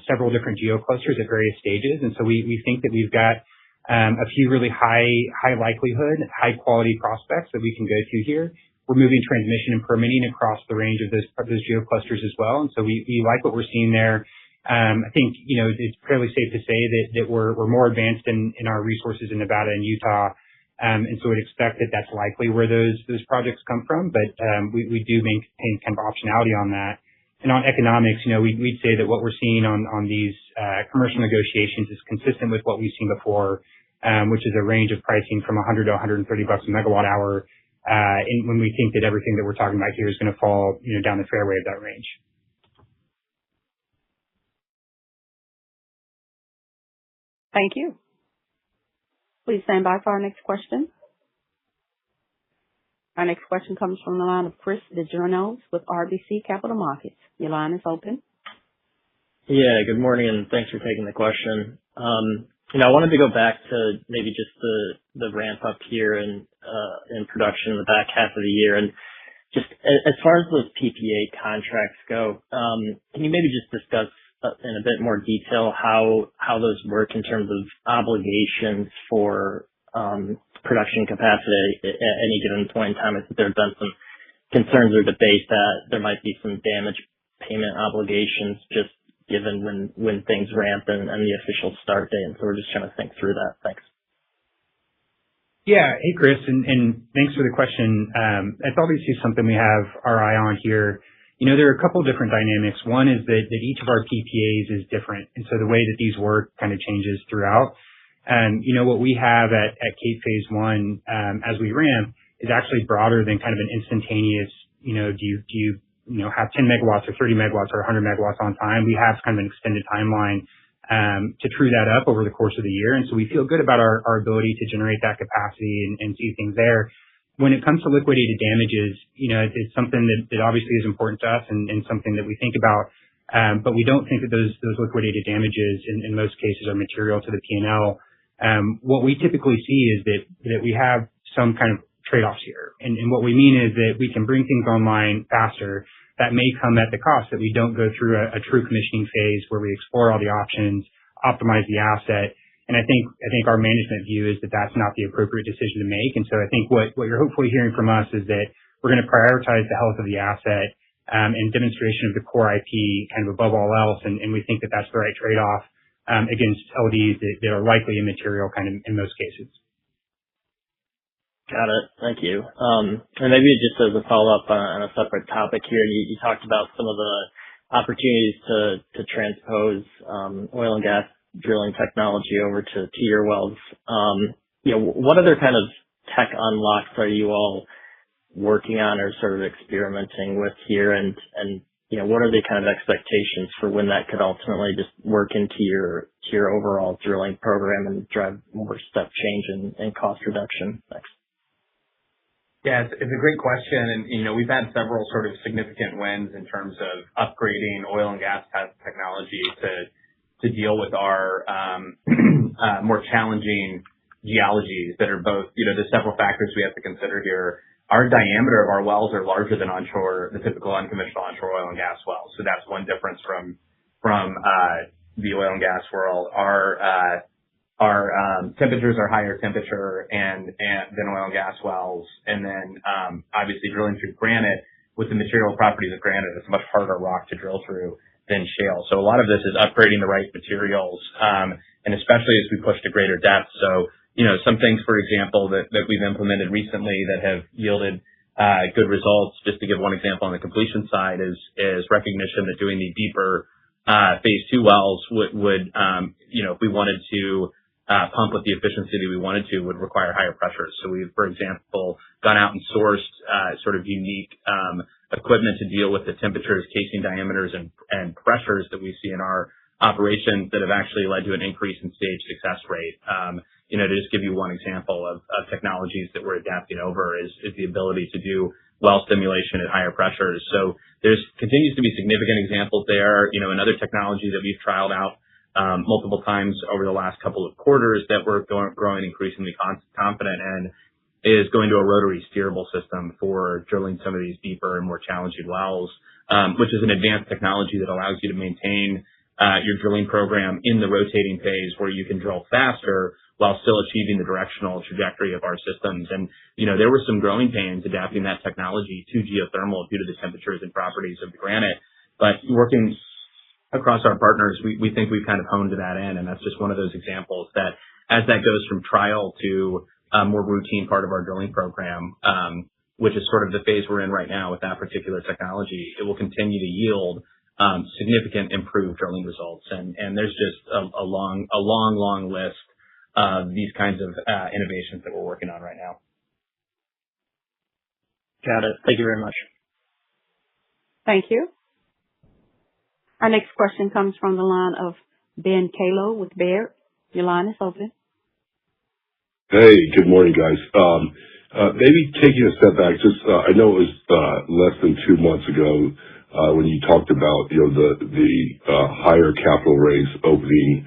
several different geoclusters at various stages. And so we think that we've got a few really high likelihood, high quality prospects that we can go to here. We're moving transmission and permitting across the range of those geoclusters as well. And so we like what we're seeing there. I think, it's fairly safe to say that we're more advanced in our resources in Nevada and Utah. And so we'd expect that that's likely where those projects come from. But we do maintain kind of optionality on that. And on economics, we'd say that what we're seeing on these commercial negotiations is consistent with what we've seen before, which is a range of pricing from $100 to $130 a megawatt hour. And when we think that everything that we're talking about here is going to fall, down the fairway of that range. Thank you. Please stand by for our next question. Our next question comes from the line of Chris DeGiornos with RBC Capital Markets. Your line is open. Yeah, good morning, and thanks for taking the question. I wanted to go back to maybe just the ramp up here in production in the back half of the year. And just as far as those PPA contracts go, can you maybe just discuss in a bit more detail how those work in terms of obligations for production capacity at any given point in time? I think there have been some concerns or debate that there might be some damage payment obligations just given when things ramp and the official start date. And so we're just trying to think through that. Thanks. Yeah. Hey, Chris, and thanks for the question. It's obviously something we have our eye on here. There are a couple of different dynamics. One is that each of our PPAs is different. And so the way that these work kind of changes throughout. And what we have at Cape Phase 1 as we ramp is actually broader than kind of an instantaneous, do you have 10 megawatts or 30 megawatts or 100 megawatts on time. We have kind of an extended timeline to true that up over the course of the year. And so we feel good about our ability to generate that capacity and see things there. When it comes to liquidated damages, it's something that obviously is important to us and something that we think about. But we don't think that those liquidated damages in most cases are material to the P&L. What we typically see is that we have some kind of trade-offs here. And what we mean is that we can bring things online faster. That may come at the cost that we don't go through a true commissioning phase where we explore all the options, optimize the asset. And I think our management view is that that's not the appropriate decision to make. And so I think what you're hopefully hearing from us is that we're going to prioritize the health of the asset and demonstration of the core IP kind of above all else. And we think that that's the right trade-off. against LDs that are likely immaterial kind of in most cases. Got it. Thank you. And maybe just as a follow-up on a separate topic here, you talked about some of the opportunities to transpose oil and gas drilling technology over to your wells. What other kind of tech unlocks are you all working on or sort of experimenting with here? And what are the kind of expectations for when that could ultimately just work into your overall drilling program and drive more step change in cost reduction? Thanks. Yeah, it's a great question. And, we've had several sort of significant wins in terms of upgrading oil and gas technology to deal with our more challenging geologies that are both, there's several factors we have to consider here. Our diameter of our wells are larger than the typical unconventional onshore oil and gas wells. So that's one difference from the oil and gas world. Our temperatures are higher temperature than oil and gas wells. And then, obviously drilling through granite with the material properties of granite, it's much harder rock to drill through than shale. So a lot of this is upgrading the right materials, and especially as we push to greater depth. So, some things, for example, that we've implemented recently that have yielded good results, just to give one example on the completion side, is recognition that doing the deeper phase 2 wells would if we wanted to pump with the efficiency that we wanted to, would require higher pressures. So we've, for example, gone out and sourced sort of unique equipment to deal with the temperatures, casing diameters, and pressures that we see in our operations that have actually led to an increase in stage success rate. To just give you one example of technologies that we're adapting over is the ability to do well stimulation at higher pressures. So there's continues to be significant examples there. Another technology that we've trialed out multiple times over the last couple of quarters that we're growing increasingly confident in is going to a rotary steerable system for drilling some of these deeper and more challenging wells, which is an advanced technology that allows you to maintain your drilling program in the rotating phase where you can drill faster while still achieving the directional trajectory of our systems. And, there were some growing pains adapting that technology to geothermal due to the temperatures and properties of the granite. But working across our partners, we think we've kind of honed to that end. And that's just one of those examples that as that goes from trial to a more routine part of our drilling program, which is sort of the phase we're in right now with that particular technology, it will continue to yield significant improved drilling results. And there's just a long list of these kinds of innovations that we're working on right now. Got it. Thank you very much. Thank you. Our next question comes from the line of Ben Kallo with Baird. Your line is open. Hey, good morning, guys. Maybe taking a step back, just I know it was less than 2 months ago when you talked about the higher capital raise opening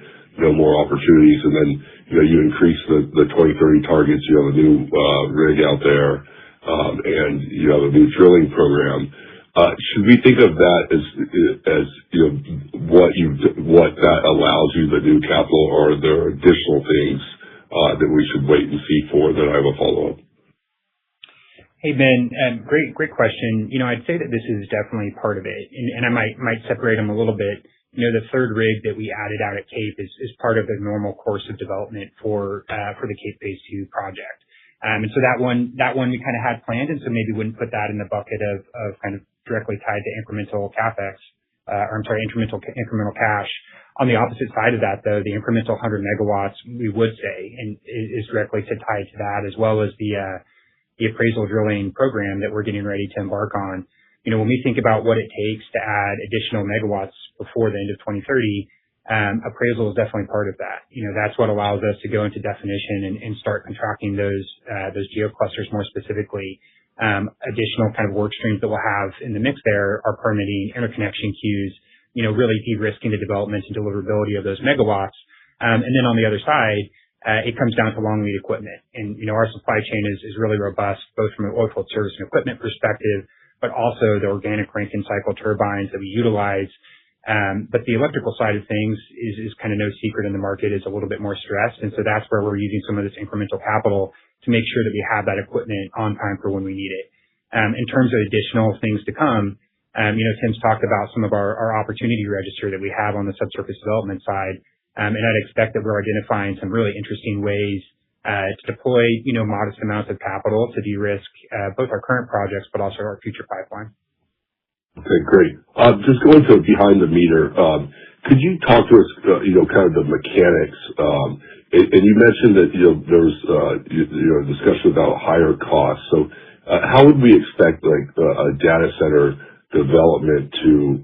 more opportunities, and then you increased the 2030 targets. You have a new rig out there, and you have a new drilling program. Should we think of that as what that allows you to do capital, or are there additional things that we should wait and see for? Then I have a follow-up. Hey, Ben, great question. I'd say that this is definitely part of it, and I might separate them a little bit. The third rig that we added out at Cape is part of the normal course of development for the Cape Phase 2 project. And so that one we kind of had planned, and so maybe wouldn't put that in the bucket of kind of directly tied to incremental capex, incremental cash. On the opposite side of that, though, the incremental 100 megawatts, we would say, and is directly tied to that, as well as the appraisal drilling program that we're getting ready to embark on. When we think about what it takes to add additional megawatts before the end of 2030, appraisal is definitely part of that. That's what allows us to go into definition and start contracting those geoclusters more specifically. Additional kind of work streams that we'll have in the mix there are permitting, interconnection queues, really de-risking the development and deliverability of those megawatts. And then on the other side, it comes down to long lead equipment. And, our supply chain is really robust, both from an oilfield service and equipment perspective, but also the organic Rankine cycle turbines that we utilize. But the electrical side of things is kind of no secret in the market, is a little bit more stressed. And so that's where we're using some of this incremental capital to make sure that we have that equipment on time for when we need it. In terms of additional things to come, Tim's talked about some of our opportunity register that we have on the subsurface development side. And I'd expect that we're identifying some really interesting ways to deploy, modest amounts of capital to de-risk both our current projects, but also our future pipeline. Okay, great. Just going to behind the meter, could you talk to us, kind of the mechanics? And you mentioned that, there was, a discussion about higher costs. So, how would we expect a data center development to,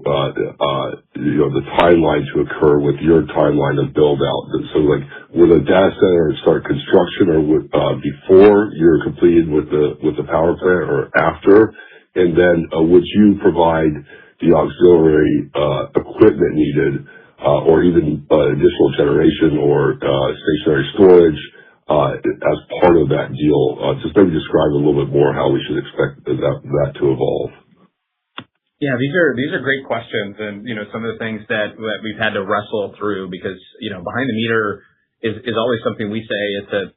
the timeline to occur with your timeline of build out? So would a data center start construction or before you're completed with the power plant or after? And then would you provide the auxiliary equipment needed or even additional generation or stationary storage as part of that deal? Just maybe describe a little bit more how we should expect that to evolve. Yeah, these are great questions, and some of the things that we've had to wrestle through because behind the meter is always something we say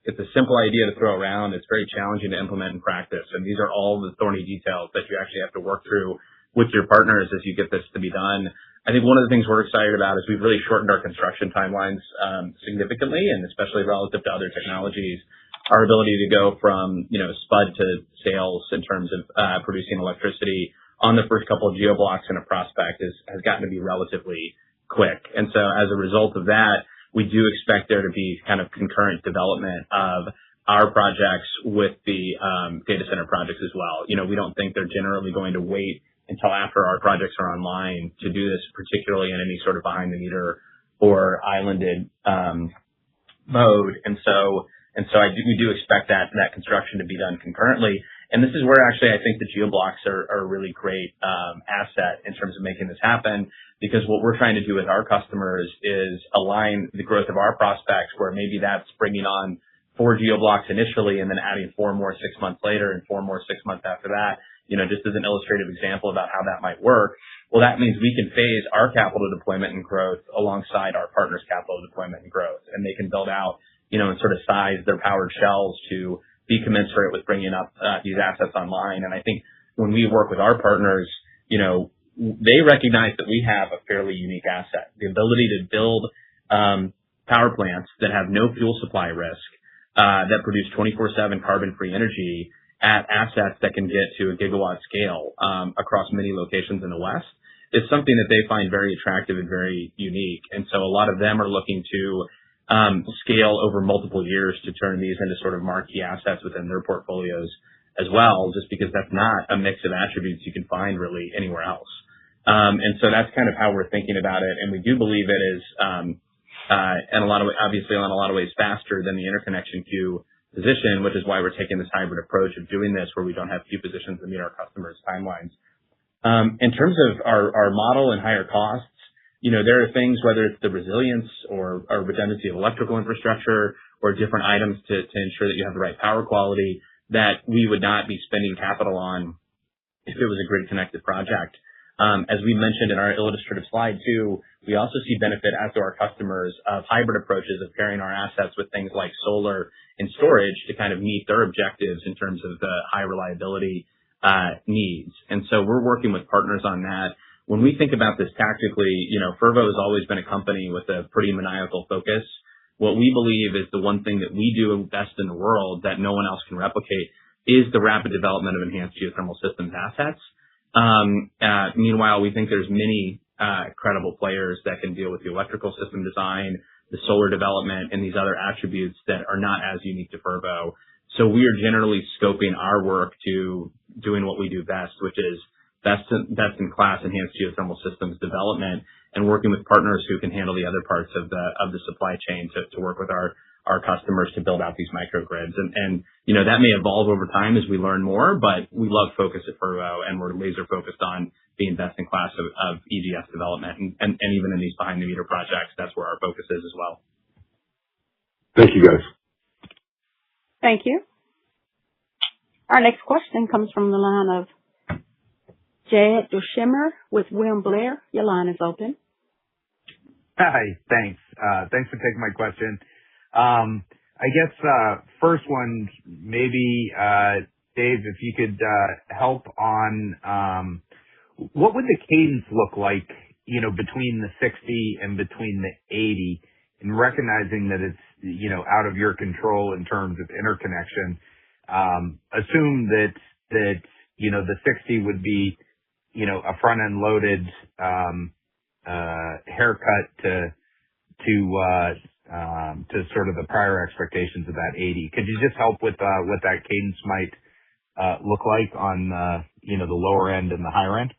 it's a simple idea to throw around. It's very challenging to implement in practice, and these are all the thorny details that you actually have to work through with your partners as you get this to be done. I think one of the things we're excited about is we've really shortened our construction timelines significantly, and especially relative to other technologies. Our ability to go from spud to sales in terms of producing electricity on the first couple of geoblocks in a prospect has gotten to be relatively quick. And so as a result of that, we do expect there to be kind of concurrent development of our projects with the data center projects as well. We don't think they're generally going to wait until after our projects are online to do this, particularly in any sort of behind the meter or islanded mode. And so we do expect that construction to be done concurrently. And this is where actually I think the geoblocks are a really great asset in terms of making this happen, because what we're trying to do with our customers is align the growth of our prospects where maybe that's bringing on 4 geoblocks initially and then adding 4 more 6 months later and 4 more 6 months after that, just as an illustrative example about how that might work. Well, that means we can phase our capital deployment and growth alongside our partners' capital deployment and growth, and they can build out, and sort of size their powered shells to be commensurate with bringing up these assets online. And I think when we work with our partners, they recognize that we have a fairly unique asset, the ability to build power plants that have no fuel supply risk, that produce 24/7 carbon-free energy at assets that can get to a gigawatt scale across many locations in the West. It's something that they find very attractive and very unique. And so a lot of them are looking to scale over multiple years to turn these into sort of marquee assets within their portfolios as well, just because that's not a mix of attributes you can find really anywhere else. And so that's kind of how we're thinking about it. And we do believe it is, in a lot of ways, obviously in a lot of ways faster than the interconnection queue position, which is why we're taking this hybrid approach of doing this where we don't have queue positions that meet our customers' timelines. In terms of our model and higher costs, there are things, whether it's the resilience or redundancy of electrical infrastructure or different items to ensure that you have the right power quality, that we would not be spending capital on if it was a grid-connected project. As we mentioned in our illustrative slide too, we also see benefit as to our customers of hybrid approaches of pairing our assets with things like solar and storage to kind of meet their objectives in terms of the high reliability needs. And so we're working with partners on that. When we think about this tactically, Fervo has always been a company with a pretty maniacal focus. What we believe is the one thing that we do best in the world that no one else can replicate is the rapid development of enhanced geothermal systems assets. Meanwhile, we think there's many credible players that can deal with the electrical system design, the solar development, and these other attributes that are not as unique to Fervo. So we are generally scoping our work to doing what we do best, which is best in class enhanced geothermal systems development, and working with partners who can handle the other parts of the supply chain to work with our customers to build out these microgrids. And that may evolve over time as we learn more, but we love focus at Fervo, and we're laser focused on being best in class of EGS development. And even in these behind the meter projects, that's where our focus is as well. Thank you, guys. Thank you. Our next question comes from the line of Jed Dushimmer with William Blair. Your line is open. Hi, thanks. Thanks for taking my question. I guess first one, maybe Dave, if you could help on what would the cadence look like, between the 60 and between the 80 in recognizing that it's, out of your control in terms of interconnection, assume that, the 60 would be, a front-end loaded haircut to sort of the prior expectations of that 80. Could you just help with what that cadence might look like on the lower end and the higher end?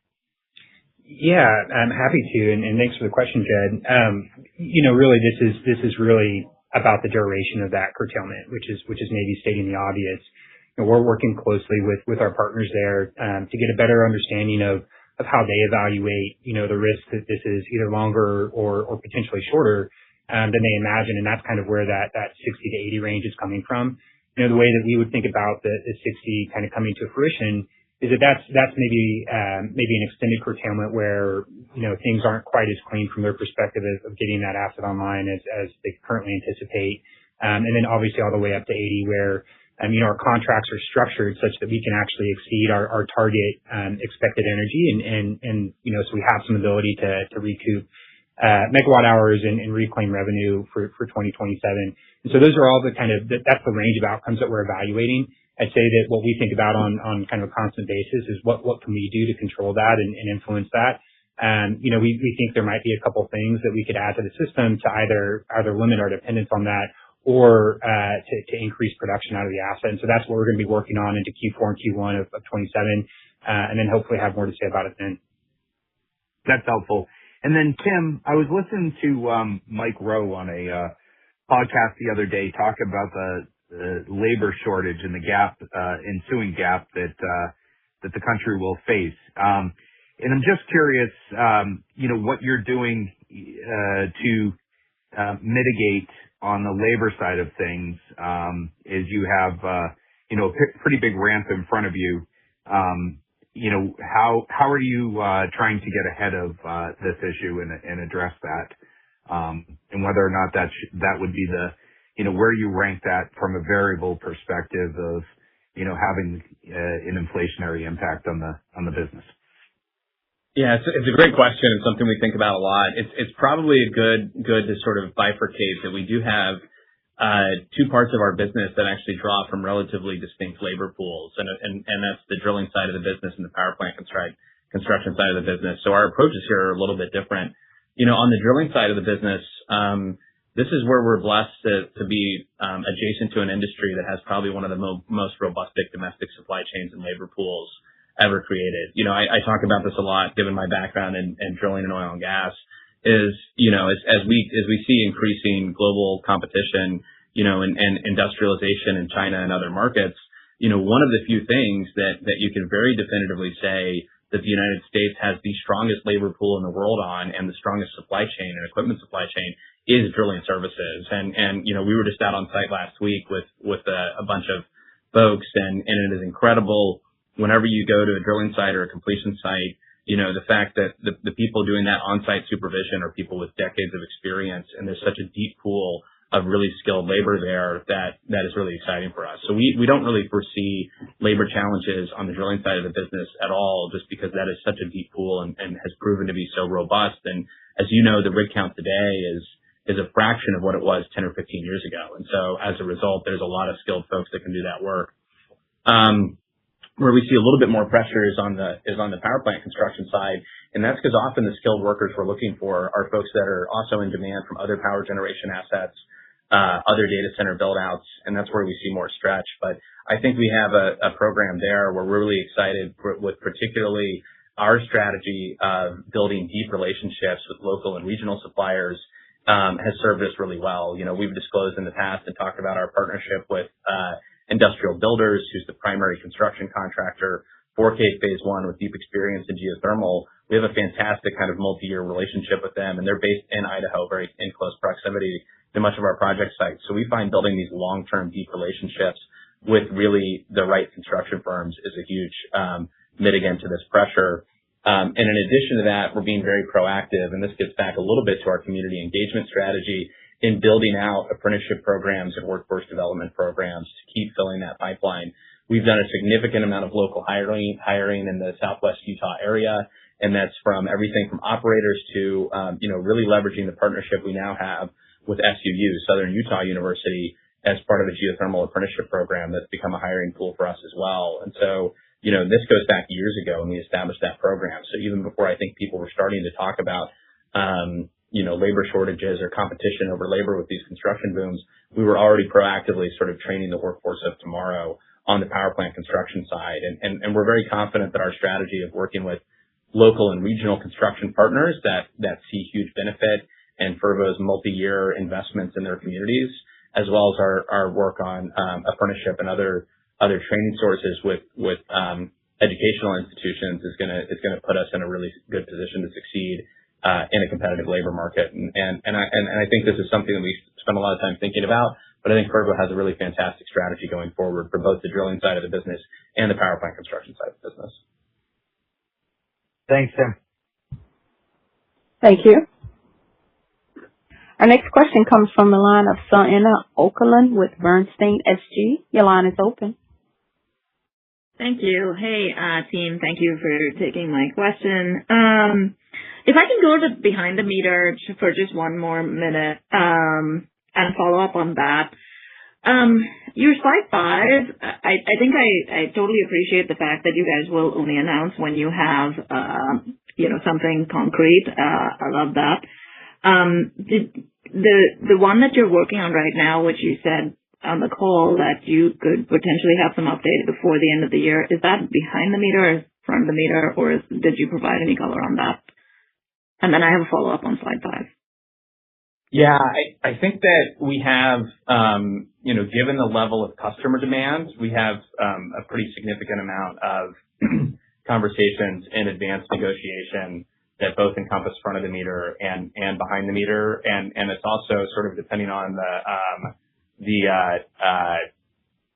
Yeah, I'm happy to, and thanks for the question, Jed. Really, this is really about the duration of that curtailment, which is maybe stating the obvious. We're working closely with our partners there to get a better understanding of how they evaluate, the risk that this is either longer or potentially shorter than they imagine, and that's kind of where that 60 to 80 range is coming from. The way that we would think about the 60 kind of coming to fruition is that's maybe an extended curtailment where things aren't quite as clean from their perspective of getting that asset online as they currently anticipate, and then obviously all the way up to 80 where our contracts are structured such that we can actually exceed our target expected energy, and so we have some ability to recoup megawatt hours and reclaim revenue for 2027. And so those are all that's the range of outcomes that we're evaluating. I'd say that what we think about on kind of a constant basis is what can we do to control that and influence that. We think there might be a couple things that we could add to the system to either limit our dependence on that or to increase production out of the asset. And so that's what we're going to be working on into Q4 and Q1 of 27, and then hopefully have more to say about it then. That's helpful. And then Tim, I was listening to Mike Rowe on a podcast the other day talk about the labor shortage and the ensuing gap that the country will face. And I'm just curious, what you're doing to mitigate on the labor side of things, as you have, a pretty big ramp in front of you. How are you trying to get ahead of this issue and address that? And whether or not that would be where you rank that from a variable perspective of, having an inflationary impact on the business. Yeah, it's a great question and something we think about a lot. It's probably good to sort of bifurcate that we do have two parts of our business that actually draw from relatively distinct labor pools, and that's the drilling side of the business and the power plant construction side of the business. So our approaches here are a little bit different. On the drilling side of the business, this is where we're blessed to be adjacent to an industry that has probably one of the most robust domestic supply chains and labor pools ever created. I talk about this a lot given my background in drilling and oil and gas is, as we see increasing global competition, and industrialization in China and other markets, one of the few things that you can very definitively say that the United States has the strongest labor pool in the world on and the strongest supply chain and equipment supply chain is drilling services. And we were just out on site last week with a bunch of folks, and it is incredible whenever you go to a drilling site or a completion site, the fact that the people doing that on-site supervision are people with decades of experience, and there's such a deep pool of really skilled labor there that is really exciting for us. So we don't really foresee labor challenges on the drilling side of the business at all, just because that is such a deep pool and has proven to be so robust. And as you know, the rig count today is a fraction of what it was 10 or 15 years ago. And so as a result, there's a lot of skilled folks that can do that work. Where we see a little bit more pressure is on the power plant construction side. And that's because often the skilled workers we're looking for are folks that are also in demand from other power generation assets, other data center build outs. And that's where we see more stretch. But I think we have a program there where we're really excited with particularly our strategy of building deep relationships with local and regional suppliers, has served us really well. We've disclosed in the past and talked about our partnership with, Industrial Builders, who's the primary construction contractor for Cape Phase 1 with deep experience in geothermal. We have a fantastic kind of multi-year relationship with them, and they're based in Idaho, very in close proximity to much of our project sites. So we find building these long-term deep relationships with really the right construction firms is a huge mitigant to this pressure. And in addition to that, we're being very proactive, and this gets back a little bit to our community engagement strategy in building out apprenticeship programs and workforce development programs to keep filling that pipeline. We've done a significant amount of local hiring in the Southwest Utah area, and that's from everything from operators to, really leveraging the partnership we now have with SUU, Southern Utah University, as part of a geothermal apprenticeship program that's become a hiring pool for us as well. And so, this goes back years ago when we established that program. So even before I think people were starting to talk about, labor shortages or competition over labor with these construction booms, we were already proactively sort of training the workforce of tomorrow on the power plant construction side. And we're very confident that our strategy of working with local and regional construction partners that see huge benefit and Fervo's multi-year investments in their communities, as well as our work on apprenticeship and other training sources with educational institutions is gonna put us in a really good position to succeed in a competitive labor market. And I think this is something that we spend a lot of time thinking about, but I think Fervo has a really fantastic strategy going forward for both the drilling side of the business and the power plant construction side of the business. Thanks, Tim. Thank you. Our next question comes from the line of Suanna Okerlund with Bernstein SG. Your line is open. Thank you. Hey, team. Thank you for taking my question. If I can go to behind the meter for just one more minute and follow up on that. Your slide 5, I think I totally appreciate the fact that you guys will only announce when you have something concrete. I love that. The one that you're working on right now, which you said on the call that you could potentially have some update before the end of the year, is that behind the meter or front of the meter, or did you provide any color on that? And then I have a follow-up on slide 5. Yeah, I think that we have, given the level of customer demand, we have a pretty significant amount of conversations in advanced negotiation that both encompass front of the meter and behind the meter. And it's also sort of depending on the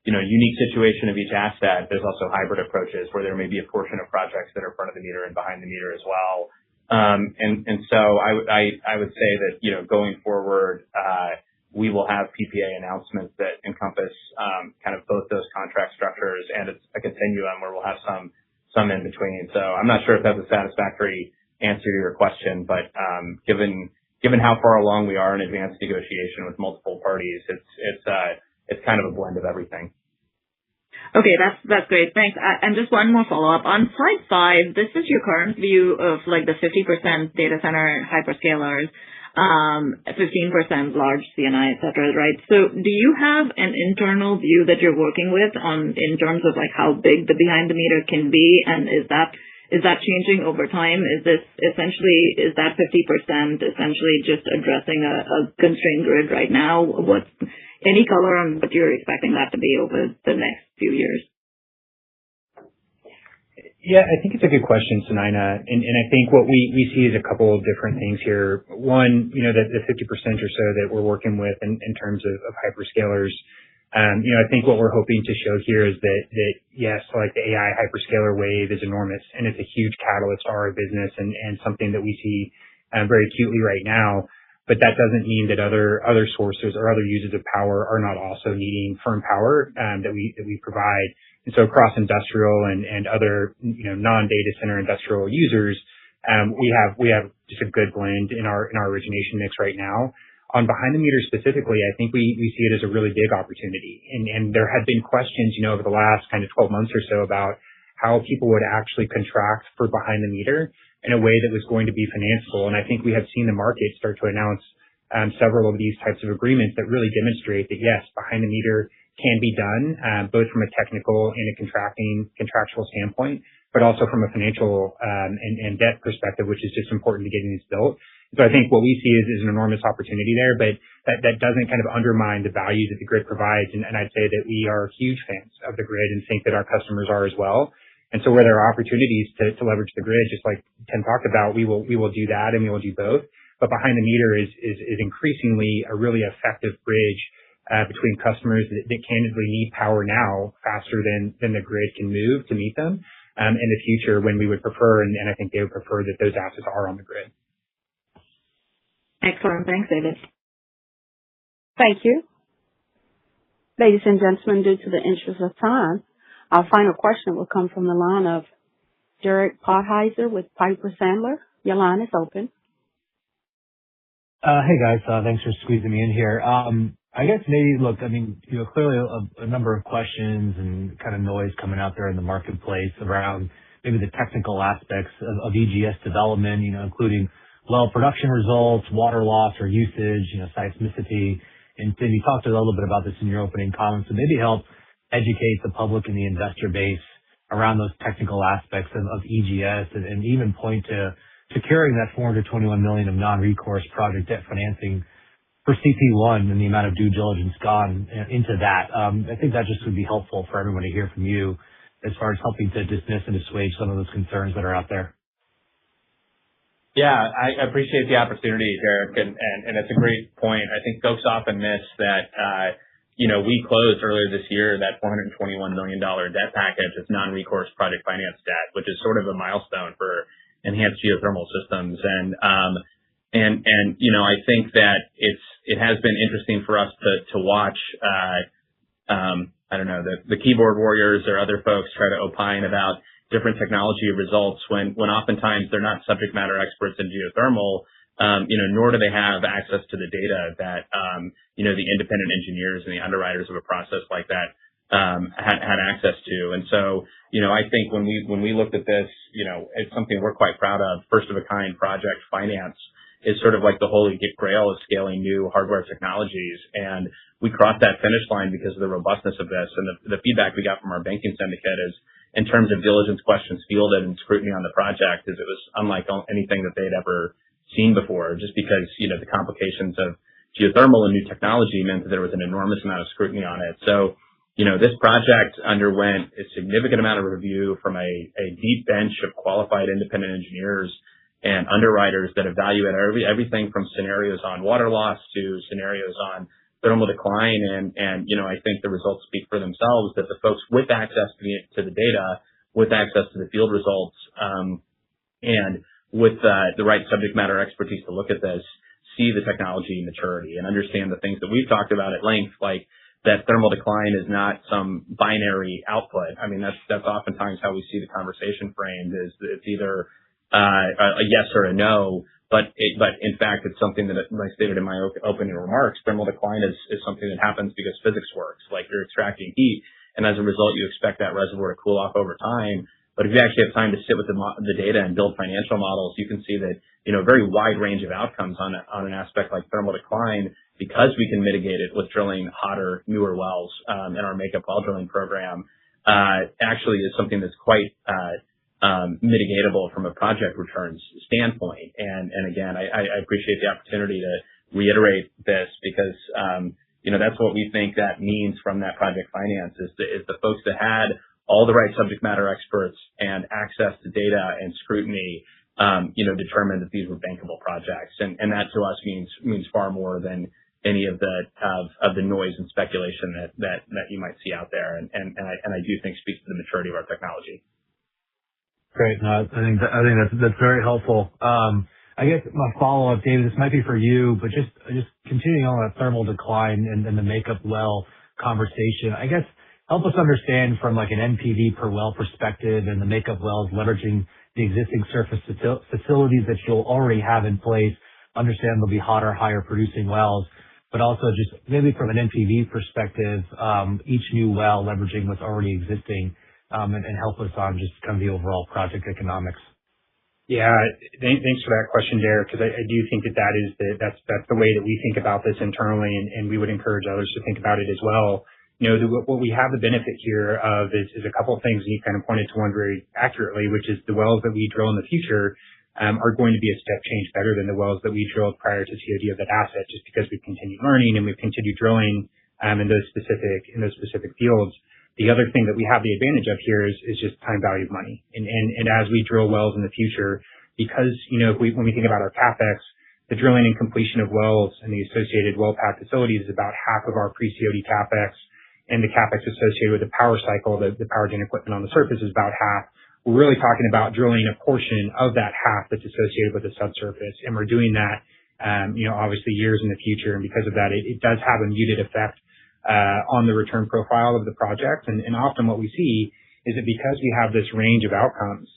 unique situation of each asset. There's also hybrid approaches where there may be a portion of projects that are front of the meter and behind the meter as well. And so I would say that, going forward, we will have PPA announcements that encompass kind of both those contract structures, and it's a continuum where we'll have some in between. So I'm not sure if that's a satisfactory answer to your question, but given how far along we are in advanced negotiation with multiple parties, it's kind of a blend of everything. Okay, that's great. Thanks. And just one more follow-up. On slide 5, this is your current view of like the 50% data center hyperscalers, 15% large C&I, et cetera, right? So do you have an internal view that you're working with in terms of like how big the behind the meter can be? And is that changing over time? Is that 50% essentially just addressing a constrained grid right now? Any color on what you're expecting that to be over the next few years? Yeah, I think it's a good question, Sunaina. And I think what we see is a couple of different things here. One, that the 50% or so that we're working with in terms of hyperscalers, I think what we're hoping to show here is that yes, like the AI hyperscaler wave is enormous, and it's a huge catalyst to our business and something that we see very acutely right now. But that doesn't mean that other sources or other users of power are not also needing firm power that we provide. And so across industrial and other non-data center industrial users, we have just a good blend in our origination mix right now. On behind the meter specifically, I think we see it as a really big opportunity. And there had been questions, over the last kind of 12 months or so about how people would actually contract for behind the meter in a way that was going to be financeable. And I think we have seen the market start to announce several of these types of agreements that really demonstrate that, yes, behind the meter can be done, both from a technical and a contractual standpoint, but also from a financial and debt perspective, which is just important to getting this built. So I think what we see is an enormous opportunity there, but that doesn't kind of undermine the value that the grid provides. And I'd say that we are huge fans of the grid and think that our customers are as well. And so where there are opportunities to leverage the grid, just like Tim talked about, we will do that, and we will do both. But behind the meter is increasingly a really effective bridge between customers that candidly need power now faster than the grid can move to meet them in the future, when we would prefer, and I think they would prefer, that those assets are on the grid. Excellent. Thanks, David. Thank you. Ladies and gentlemen, due to the interest of time, our final question will come from the line of Derek Podhaizer with Piper Sandler. Your line is open. Hey, guys. Thanks for squeezing me in here. I guess maybe, look, I mean, clearly a number of questions and kind of noise coming out there in the marketplace around maybe the technical aspects of EGS development, including well production results, water loss or usage, seismicity. And Tim, you talked a little bit about this in your opening comments, so maybe help educate the public and the investor base around those technical aspects of EGS and even point to securing that $421 million of non-recourse project debt financing for CP1 and the amount of due diligence gone into that. I think that just would be helpful for everyone to hear from you as far as helping to dismiss and assuage some of those concerns that are out there. Yeah, I appreciate the opportunity, Derek, and it's a great point. I think folks often miss that, we closed earlier this year that $421 million debt package as non-recourse project finance debt, which is sort of a milestone for enhanced geothermal systems. And I think that it has been interesting for us to watch, I don't know, the keyboard warriors or other folks try to opine about different technology results when oftentimes they're not subject matter experts in geothermal, nor do they have access to the data that, the independent engineers and the underwriters of a process like that had access to. And so, I think when we looked at this, it's something we're quite proud of. First of a kind project finance is sort of like the holy grail of scaling new hardware technologies. And we crossed that finish line because of the robustness of this. And the feedback we got from our banking syndicate is, in terms of diligence questions fielded and scrutiny on the project, is it was unlike anything that they'd ever seen before, just because, the complications of geothermal and new technology meant that there was an enormous amount of scrutiny on it. So, this project underwent a significant amount of review from a deep bench of qualified independent engineers and underwriters that evaluate everything from scenarios on water loss to scenarios on thermal decline. And I think the results speak for themselves, that the folks with access to the data, with access to the field results, and with the right subject matter expertise to look at this, see the technology maturity and understand the things that we've talked about at length, like that thermal decline is not some binary output. I mean, that's oftentimes how we see the conversation framed, is that it's either a yes or a no, but in fact, it's something that I stated in my opening remarks. Thermal decline is something that happens because physics works, like you're extracting heat, and as a result, you expect that reservoir to cool off over time. But if you actually have time to sit with the data and build financial models, you can see that, a very wide range of outcomes on an aspect like thermal decline, because we can mitigate it with drilling hotter, newer wells in our makeup well drilling program, actually is something that's quite mitigatable from a project returns standpoint. And again, I appreciate the opportunity to reiterate this because, that's what we think that means from that project finance is the folks that had all the right subject matter experts and access to data and scrutiny, determined that these were bankable projects. And that to us means far more than any of the noise and speculation that you might see out there. And I do think speaks to the maturity of our technology. Great. No, I think that's very helpful. I guess my follow-up, David, this might be for you, but just continuing on that thermal decline and the makeup well conversation, I guess help us understand from like an NPV per well perspective and the makeup wells leveraging the existing surface facilities that you'll already have in place. Understand there'll be hotter, higher producing wells, but also just maybe from an NPV perspective, each new well leveraging what's already existing, and help us on just kind of the overall project economics. Yeah, thanks for that question, Derek, because I do think that's the way that we think about this internally, and we would encourage others to think about it as well. What we have the benefit here of is a couple of things, and you kind of pointed to one very accurately, which is the wells that we drill in the future are going to be a step change better than the wells that we drilled prior to COD of that asset, just because we've continued learning and we've continued drilling in those specific fields. The other thing that we have the advantage of here is just time value of money. And as we drill wells in the future, because, when we think about our CapEx, the drilling and completion of wells and the associated well pad facilities is about half of our pre-COD CapEx, and the CapEx associated with the power cycle, the power gen equipment on the surface is about half. We're really talking about drilling a portion of that half that's associated with the subsurface. And we're doing that, obviously years in the future. And because of that, it does have a muted effect on the return profile of the project. And often what we see is that because we have this range of outcomes,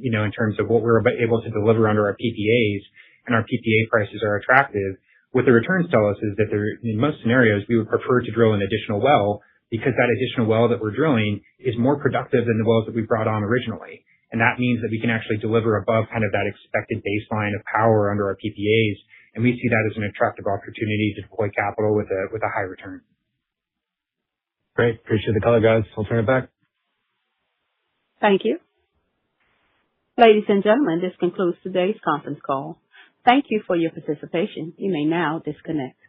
in terms of what we're able to deliver under our PPAs, and our PPA prices are attractive, what the returns tell us is that in most scenarios, we would prefer to drill an additional well because that additional well that we're drilling is more productive than the wells that we brought on originally. And that means that we can actually deliver above kind of that expected baseline of power under our PPAs. And we see that as an attractive opportunity to deploy capital with a high return. Great. Appreciate the color, guys. I'll turn it back. Thank you. Ladies and gentlemen, this concludes today's conference call. Thank you for your participation. You may now disconnect.